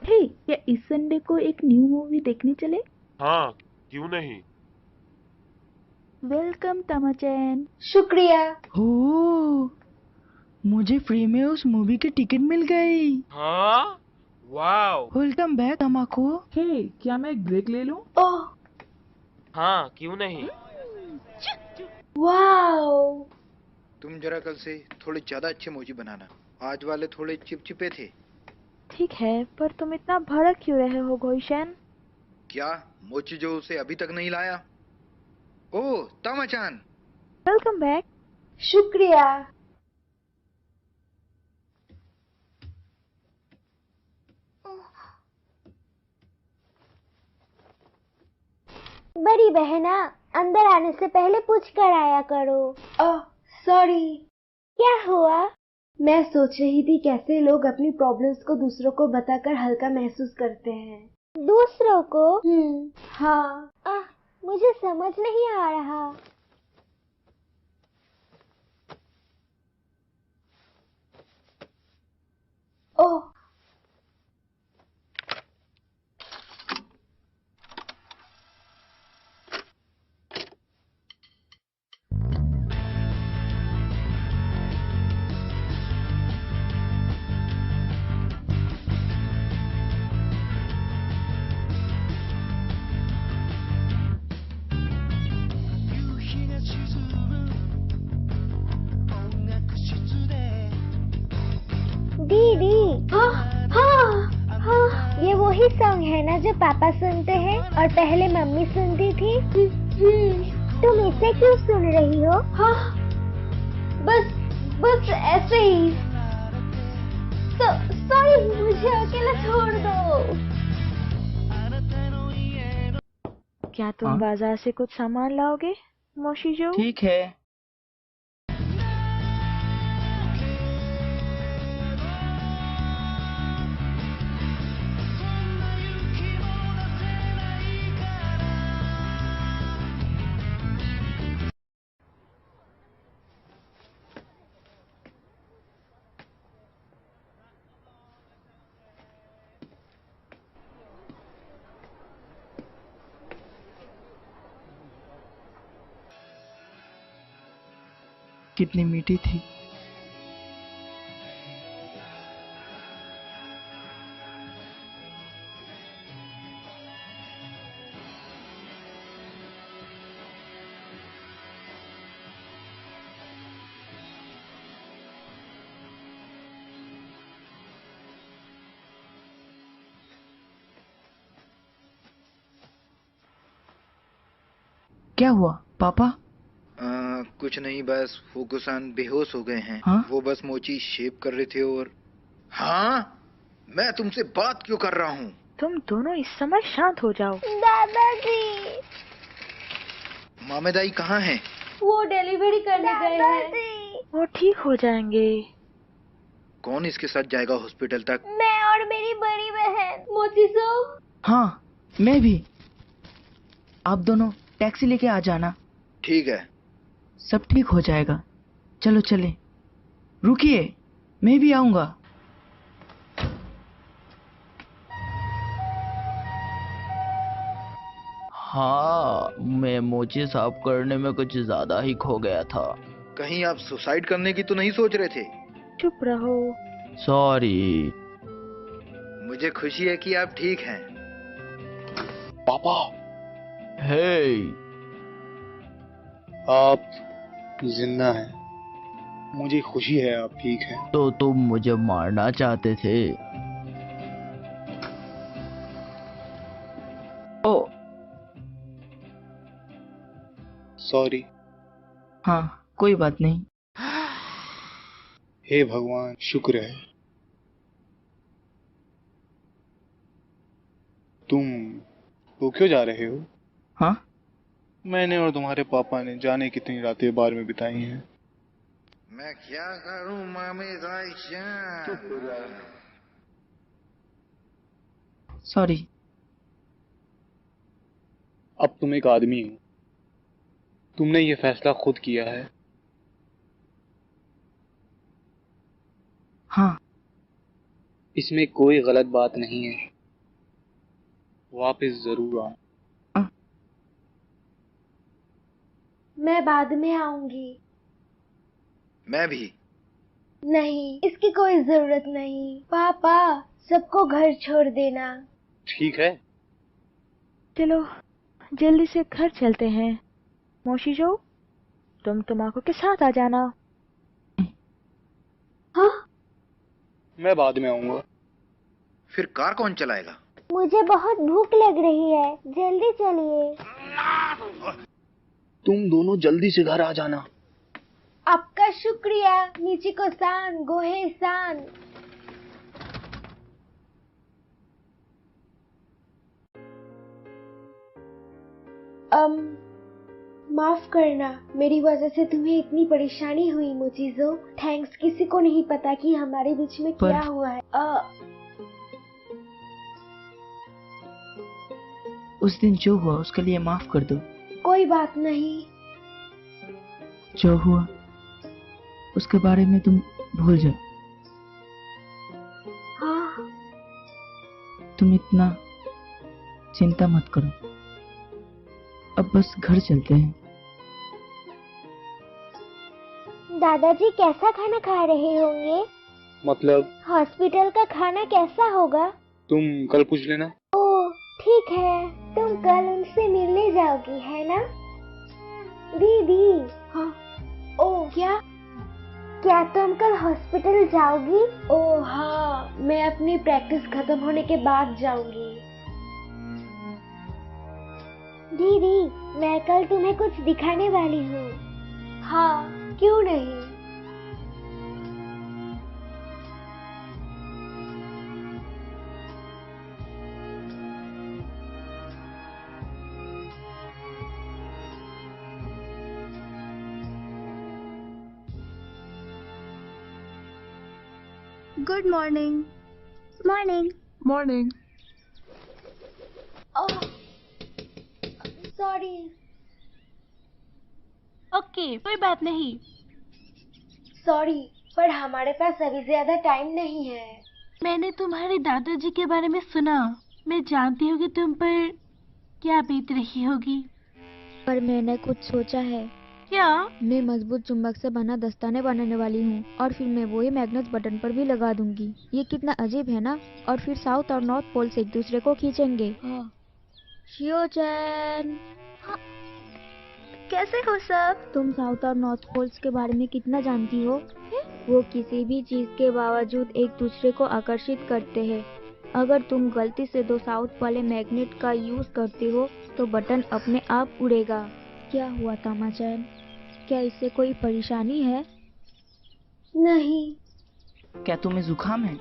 हे, क्या इस संडे को एक न्यू मूवी देखने चले? हाँ, क्यों नहीं? वेलकम तमाचैन। शुक्रिया। ओह, मुझे फ्री में उस मूवी की टिकट मिल गई। हाँ, wow. Welcome back Tamako. Hey, क्या मैं एक ब्रेक ले लूं? ओह, हाँ, क्यों नहीं? वाओ। तुम जरा कल से थोड़े ज्यादा अच्छे मोजी बनाना। आज वाले थोड़े चिपचिपे थे। ठीक है, पर तुम इतना भड़क क्यों रहे हो गोईशन? क्या मोची जो उसे अभी तक नहीं लाया? Oh, Tamachan. Welcome back. शुक्रिया। बड़ी बहना, अंदर आने से पहले पूछ कर आया करो। ओह, सॉरी। क्या हुआ? मैं सोच रही थी कैसे लोग अपनी प्रॉब्लम्स को दूसरों को बताकर हल्का महसूस करते हैं। दूसरों को? हाँ। मुझे समझ नहीं आ रहा। ओह, दीदी। हाँ, हाँ, हाँ, ये वही सॉन्ग है ना जो पापा सुनते हैं और पहले मम्मी सुनती थी। तुम इसे क्यों सुन रही हो? हाँ, बस ऐसे ही। सॉरी, मुझे अकेला छोड़ दो। क्या तुम बाजार से कुछ सामान लाओगे मोशिजो? ठीक है। कितनी मीठी थी। क्या हुआ पापा? कुछ नहीं, बस फुकुसान बेहोश हो गए हैं। हाँ? वो बस मोची शेप कर रहे थे और हाँ, मैं तुमसे बात क्यों कर रहा हूँ? तुम दोनों इस समय शांत हो जाओ। दादाजी। मामेदाई कहाँ हैं? वो डिलीवरी करने गए हैं। वो ठीक हो जाएंगे। कौन इसके साथ जाएगा हॉस्पिटल तक? मैं और मेरी बड़ी बहन मोचिसो। हाँ, मैं भी। आप दोनों टैक्सी लेके आ जाना। ठीक है। सब ठीक हो जाएगा। चलो चले। रुकिए, मैं भी आऊंगा। हाँ, मैं मोचे साफ करने में कुछ ज्यादा ही खो गया था। कहीं आप सुसाइड करने की तो नहीं सोच रहे थे? चुप रहो। सॉरी। मुझे खुशी है कि आप ठीक हैं। पापा। हे, आप जिंदा हैं। मुझे खुशी है आप ठीक हैं। तो तुम मुझे मारना चाहते थे? ओ, सॉरी। हाँ, कोई बात नहीं। हे भगवान, शुक्र है। तुम वो क्यों जा रहे हो? हाँ? मैंने और तुम्हारे पापा ने जाने कितनी रातें बार में बिताई हैं। मैं क्या करूं मामे जान? सॉरी। अब तुम एक आदमी हो, तुमने ये फैसला खुद किया है। हाँ। इसमें कोई गलत बात नहीं है। वापस जरूर आना। मैं बाद में आऊंगी। मैं भी। नहीं, इसकी कोई जरूरत नहीं। पापा, सबको घर छोड़ देना। ठीक है। चलो जल्दी से घर चलते हैं। मोशिजो, तुम तमाको के साथ आ जाना। हाँ? मैं बाद में आऊंगा। फिर कार कौन चलाएगा? मुझे बहुत भूख लग रही है, जल्दी चलिए। तुम दोनों जल्दी से घर आ जाना। आपका शुक्रिया मिचिको-सान, गोहे-सान। माफ करना, मेरी वजह से तुम्हें इतनी परेशानी हुई मोचिज़ो। थैंक्स किसी को नहीं पता कि हमारे बीच में क्या हुआ है। उस दिन जो हुआ उसके लिए माफ कर दो। कोई बात नहीं। जो हुआ उसके बारे में तुम भूल जाओ। हाँ। तुम इतना चिंता मत करो, अब बस घर चलते हैं। दादाजी कैसा खाना खा रहे होंगे? मतलब? हॉस्पिटल का खाना कैसा होगा? तुम कल पूछ लेना। ओह ठीक है, तुम कल उनसे मिलने जाओगी है ना? दीदी। हाँ। ओह क्या तुम कल हॉस्पिटल जाओगी? ओह हाँ, मैं अपनी प्रैक्टिस खत्म होने के बाद जाऊंगी। दीदी, मैं कल तुम्हें कुछ दिखाने वाली हूँ। हाँ, क्यों नहीं। Good morning. Morning. Morning. Oh sorry. Okay, कोई बात नहीं। सॉरी, पर हमारे पास अभी ज्यादा टाइम नहीं है। मैंने तुम्हारे दादाजी के बारे में सुना। मैं जानती हूँ कि तुम पर क्या बीत रही होगी। पर मैंने कुछ सोचा है। क्या? मैं मजबूत चुंबक से बना दस्ताने बनाने वाली हूँ और फिर मैं वही मैग्नेट बटन पर भी लगा दूंगी। ये कितना अजीब है ना? और फिर साउथ और नॉर्थ पोल से एक दूसरे को खींचेंगे। हाँ। शियो-चैन। हाँ। कैसे हो सब? तुम साउथ और नॉर्थ पोल्स के बारे में कितना जानती हो? वो किसी भी चीज के बावजूद एक दूसरे को आकर्षित करते हैं। अगर तुम गलती से दो साउथ वाले मैग्नेट का यूज करती हो तो बटन अपने आप उड़ेगा। क्या हुआ तामा-चैन? क्या इससे कोई परेशानी है? नहीं। क्या तुम्हें जुकाम है?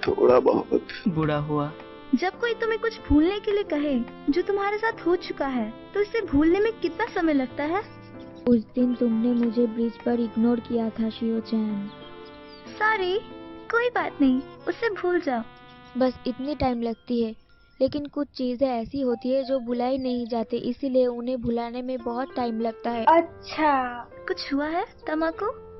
थोड़ा बहुत। बुरा हुआ। जब कोई तुम्हें कुछ भूलने के लिए कहे जो तुम्हारे साथ हो चुका है तो इसे भूलने में कितना समय लगता है? उस दिन तुमने मुझे ब्रिज पर इग्नोर किया था शियो-चैन। सॉरी, कोई बात नहीं, उसे भूल जाओ। बस इतनी टाइम लगती है, लेकिन कुछ चीजें ऐसी होती है जो भुलाई नहीं जाती, इसीलिए उन्हें भुलाने में बहुत टाइम लगता है। अच्छा, कुछ हुआ है तमाको?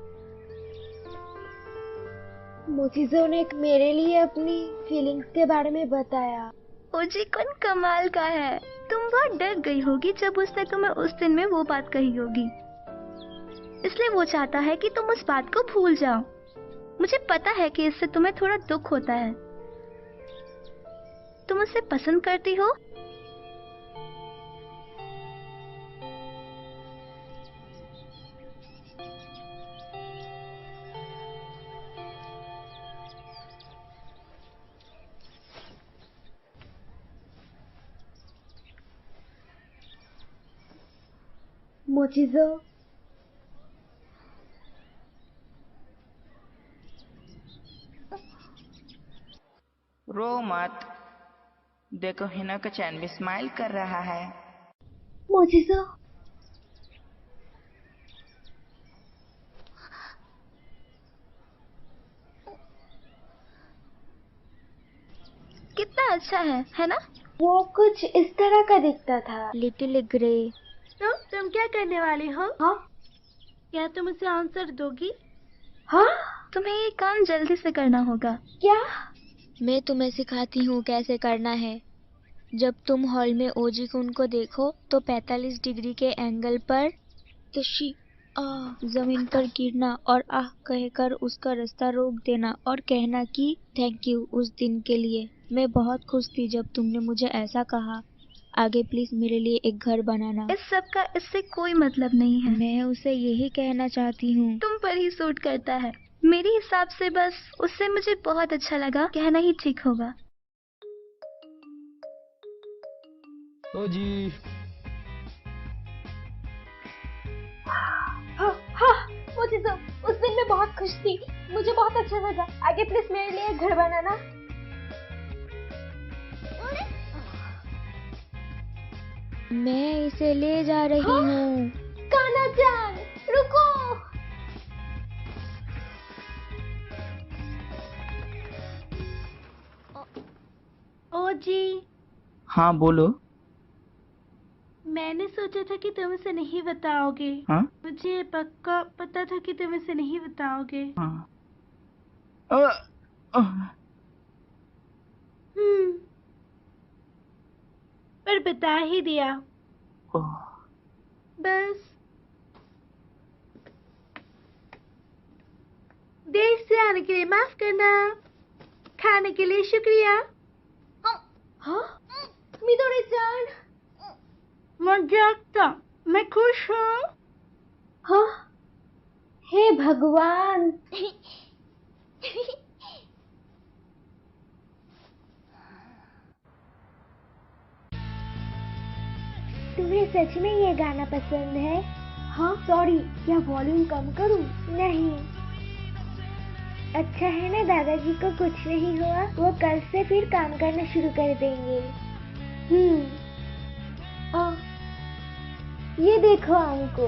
मोचिज़ो ने मेरे लिए अपनी फीलिंग्स के बारे में बताया। ओजी-कुन कमाल का है। तुम बहुत डर गई होगी जब उसने तुम्हें उस दिन में वो बात कही होगी, इसलिए वो चाहता है कि तुम उस बात को भूल जाओ। मुझे पता है कि इससे तुम्हें थोड़ा दुख होता है। तुम उसे पसंद करती हो? मोचिज़ो, रो मत, देखो हिनो-चैन भी स्माइल कर रहा है। मोचिज़ो, कितना कितना अच्छा है ना? वो कुछ इस तरह का दिखता था। Little grey. तो तुम क्या करने वाली हो? हाँ? क्या तुम उसे आंसर दोगी? हाँ? तुम्हें ये काम जल्दी से करना होगा। क्या? मैं तुम्हें सिखाती हूँ कैसे करना है। जब तुम हॉल में ओजी कुन को देखो तो 45 डिग्री के एंगल पर तशी जमीन पर गिरना और आह कहकर उसका रास्ता रोक देना और कहना कि थैंक यू उस दिन के लिए। मैं बहुत खुश थी जब तुमने मुझे ऐसा कहा। आगे प्लीज मेरे लिए एक घर बनाना। इस सब का इससे कोई मतलब नहीं है। मैं उसे यही कहना चाहती हूँ। तुम पर ही सूट करता है। मेरे हिसाब से बस उससे मुझे बहुत अच्छा लगा, कहना ही ठीक होगा। ओ जी। हाँ, मुझे तो उस दिन मैं बहुत खुश थी, मुझे बहुत अच्छा लगा। आगे प्लीज मेरे लिए घर बनाना। मैं इसे ले जा रही हूँ। कान्हा जान, रुको। ओ जी। हाँ बोलो। मैंने सोचा था कि तुम इसे नहीं बताओगे। हाँ? मुझे पक्का पता था कि तुम इसे नहीं बताओगे। हाँ। पर बता ही दिया। बस देर से आने के लिए माफ करना। खाने के लिए शुक्रिया। हाँ? मिदोरी-चान। मजाक था, मैं खुश हूँ। हाँ? हे भगवान। तुम्हें सच में ये गाना पसंद है? हाँ? सॉरी, क्या वॉल्यूम कम करूं? नहीं। अच्छा है ना, दादाजी को कुछ नहीं हुआ। वो कल से फिर काम करना शुरू कर देंगे। ये देखो अंको,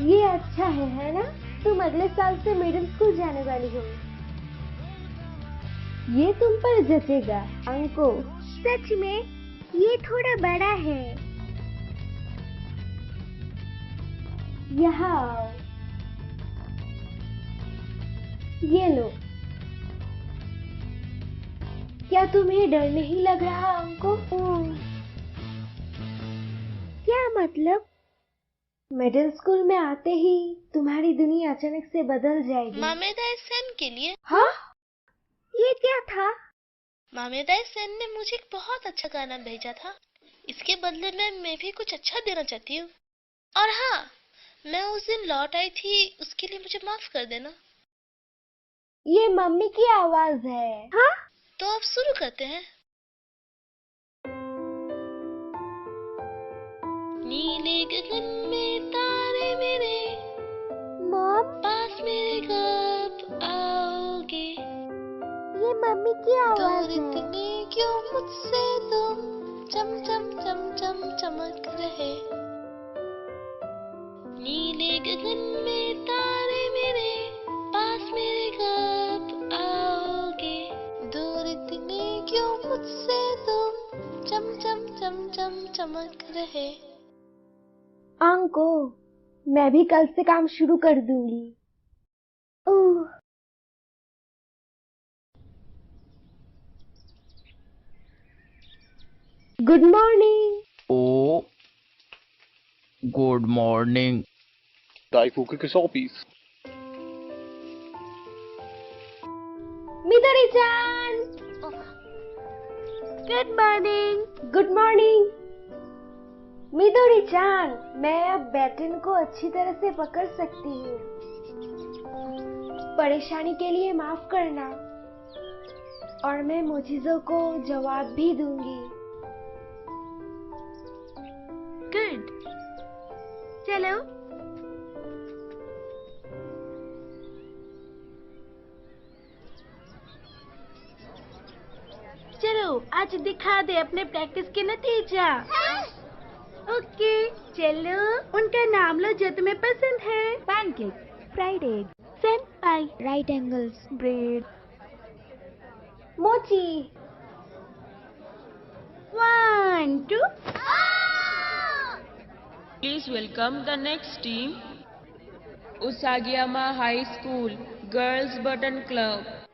ये अच्छा है ना? तुम अगले साल से मिडिल स्कूल जाने वाली हो। ये तुम पर जचेगा अंको। सच में ये थोड़ा बड़ा है। यहाँ आओ। ये लो। क्या तुम्हें डर नहीं लग रहा अंको? क्या मतलब? मिडिल स्कूल में आते ही तुम्हारी दुनिया अचानक से बदल जाएगी। मामेदाई सेन के लिए। हाँ? ये क्या था? मामेदाई सेन ने मुझे एक बहुत अच्छा गाना भेजा था। इसके बदले में मैं भी कुछ अच्छा देना चाहती हूँ। और हाँ, मैं उस दिन लौट आई थी, उसके लिए मुझे माफ कर देना। ये मम्मी की आवाज है। हाँ? तो अब शुरू करते हैं। नीले गगन में तारे मेरे, मॉम पास मेरे कब आओगे? ये मम्मी की आवाज है। इतनी क्यों मुझसे तुम चम चम चम चम चमक रहे? नीले गगन में तारे मेरे, पास मेरे कब आओगे? दूर इतनी क्यों मुझसे तुम चम चम चम चम चमक रहे? अंको, मैं भी कल से काम शुरू कर दूंगी। Good morning. Oh good morning. Daifuku किस office? Midorichan. Good morning. Good morning. Midorichan, मैं अब बैटन को अच्छी तरह से पकड़ सकती हूँ। परेशानी के लिए माफ करना। और मैं मोचिज़ो को जवाब भी दूंगी। गुड। चलो। चलो, आज दिखा दे अपने प्रैक्टिस के नतीजा। ओके, चलो। उनका नाम लो जो तुम्हें पसंद है। Pancake, fried egg, सेनपाई, right angles, bread, मोची। Montu. Please welcome the next team, Usagiyama High School Girls Button Club.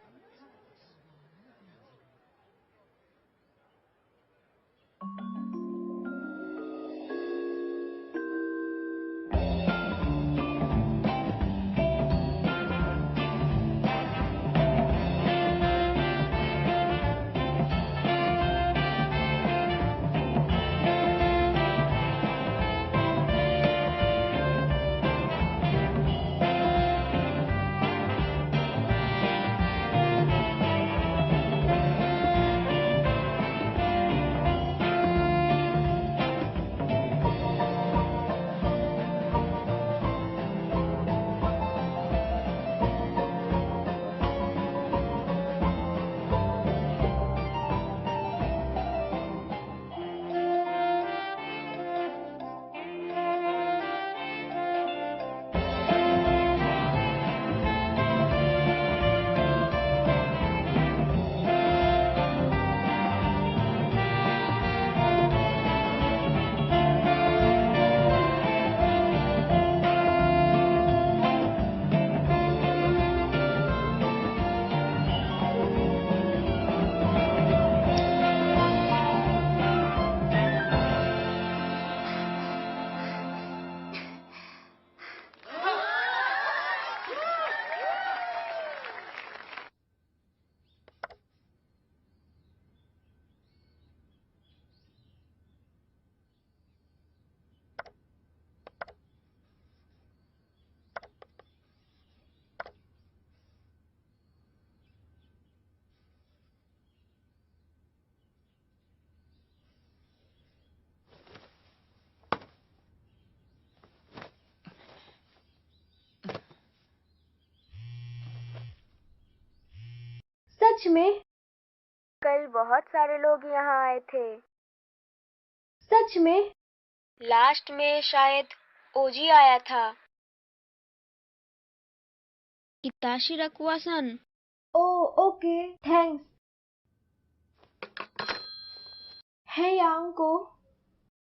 सच में? कल बहुत सारे लोग यहाँ आए थे। सच में? लास्ट में शायद ओजी आया था। हिताशी रकुआ-सन। Oh okay, thanks. है यांको,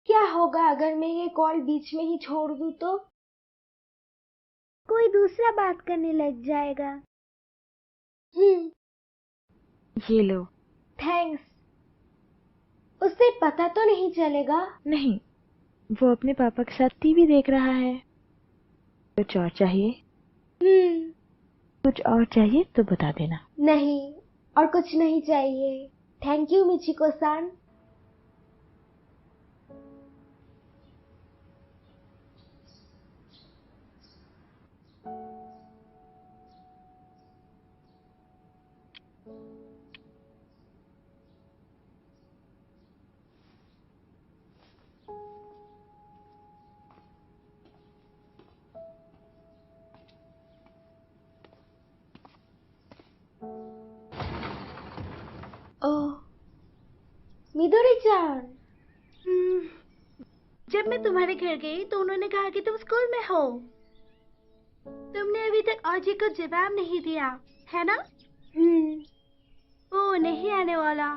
क्या होगा अगर मैं ये कॉल बीच में ही छोड़ दूँ तो? कोई दूसरा बात करने लग जाएगा। ये लो। थैंक्स। उसे पता तो नहीं चलेगा? नहीं, वो अपने पापा के साथ टीवी देख रहा है। कुछ और चाहिए? कुछ और चाहिए तो बता देना। नहीं, और कुछ नहीं चाहिए। Thank you Michikosan. Oh, Midorichan. जब मैं तुम्हारे घर गई तो उन्होंने कहा कि तुम स्कूल में हो। तुमने अभी तक औजी को जवाब नहीं दिया, है ना? वो नहीं आने वाला।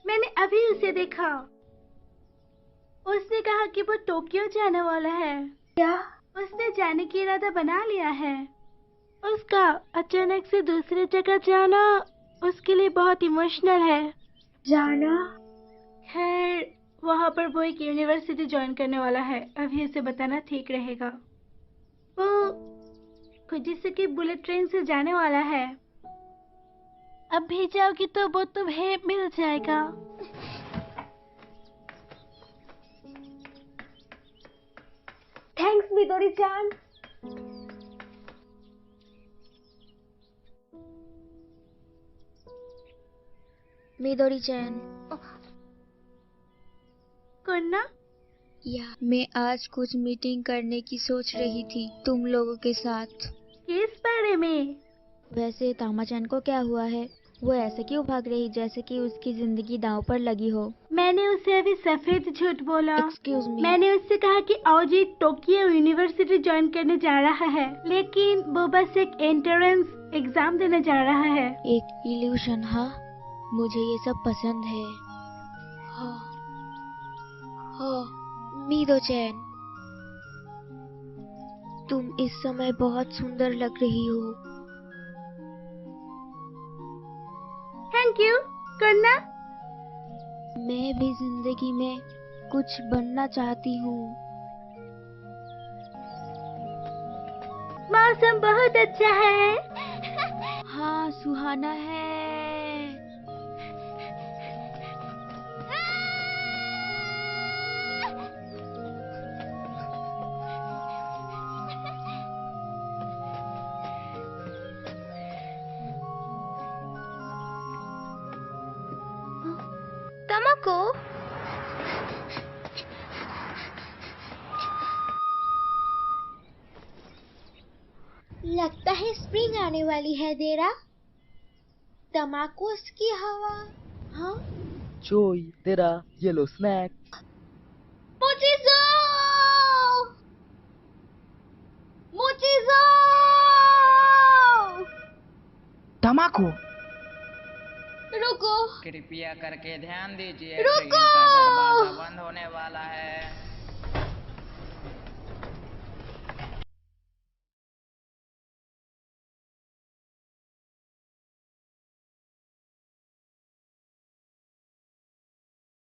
मैंने अभी उसे देखा। उसने कहा कि वो टोक्यो जाने वाला है। क्या? उसने जाने की इरादा बना लिया है। उसका अचानक से दूसरी जगह जाना उसके लिए बहुत इमोशनल है। जाना? खैर, वहाँ पर वो एक यूनिवर्सिटी ज्वाइन करने वाला है। अभी उसे बताना ठीक रहेगा। वो फुजिसाकी बुलेट ट्रेन से जाने वाला है। अब भी जाओगी तो वो तुम्हें मिल जाएगा। थैंक्स मिदोरी-चान। मिदोरी-चान। कौन? या मैं आज कुछ मीटिंग करने की सोच रही थी तुम लोगों के साथ। किस बारे में? वैसे तामा-चान को क्या हुआ है? वो ऐसे क्यों भाग रही जैसे कि उसकी जिंदगी दांव पर लगी हो? मैंने उसे अभी सफेद झूठ बोला। Excuse me. मैंने उससे कहा कि औजी टोक्यो यूनिवर्सिटी ज्वाइन करने जा रहा है, लेकिन वो बस एक एंट्रेंस एग्जाम देने जा रहा है। एक इल्यूशन। हाँ, मुझे ये सब पसंद है। हाँ हाँ मीरो चैन, तुम इस समय बहुत सुंदर लग रही हो। Thank you. करना? मैं भी जिंदगी में कुछ बनना चाहती हूँ। मौसम बहुत अच्छा है। हाँ सुहाना है। तमाको, लगता है स्प्रिंग आने वाली है देरा। तमाकोस की हवा। हाँ चोई तेरा येलो स्नैक। मोचिज़ो! मोचिज़ो! तमाको, रुको। कृपया करके ध्यान दीजिए, रुको! ट्रेन का दरवाजा बंद होने वाला है।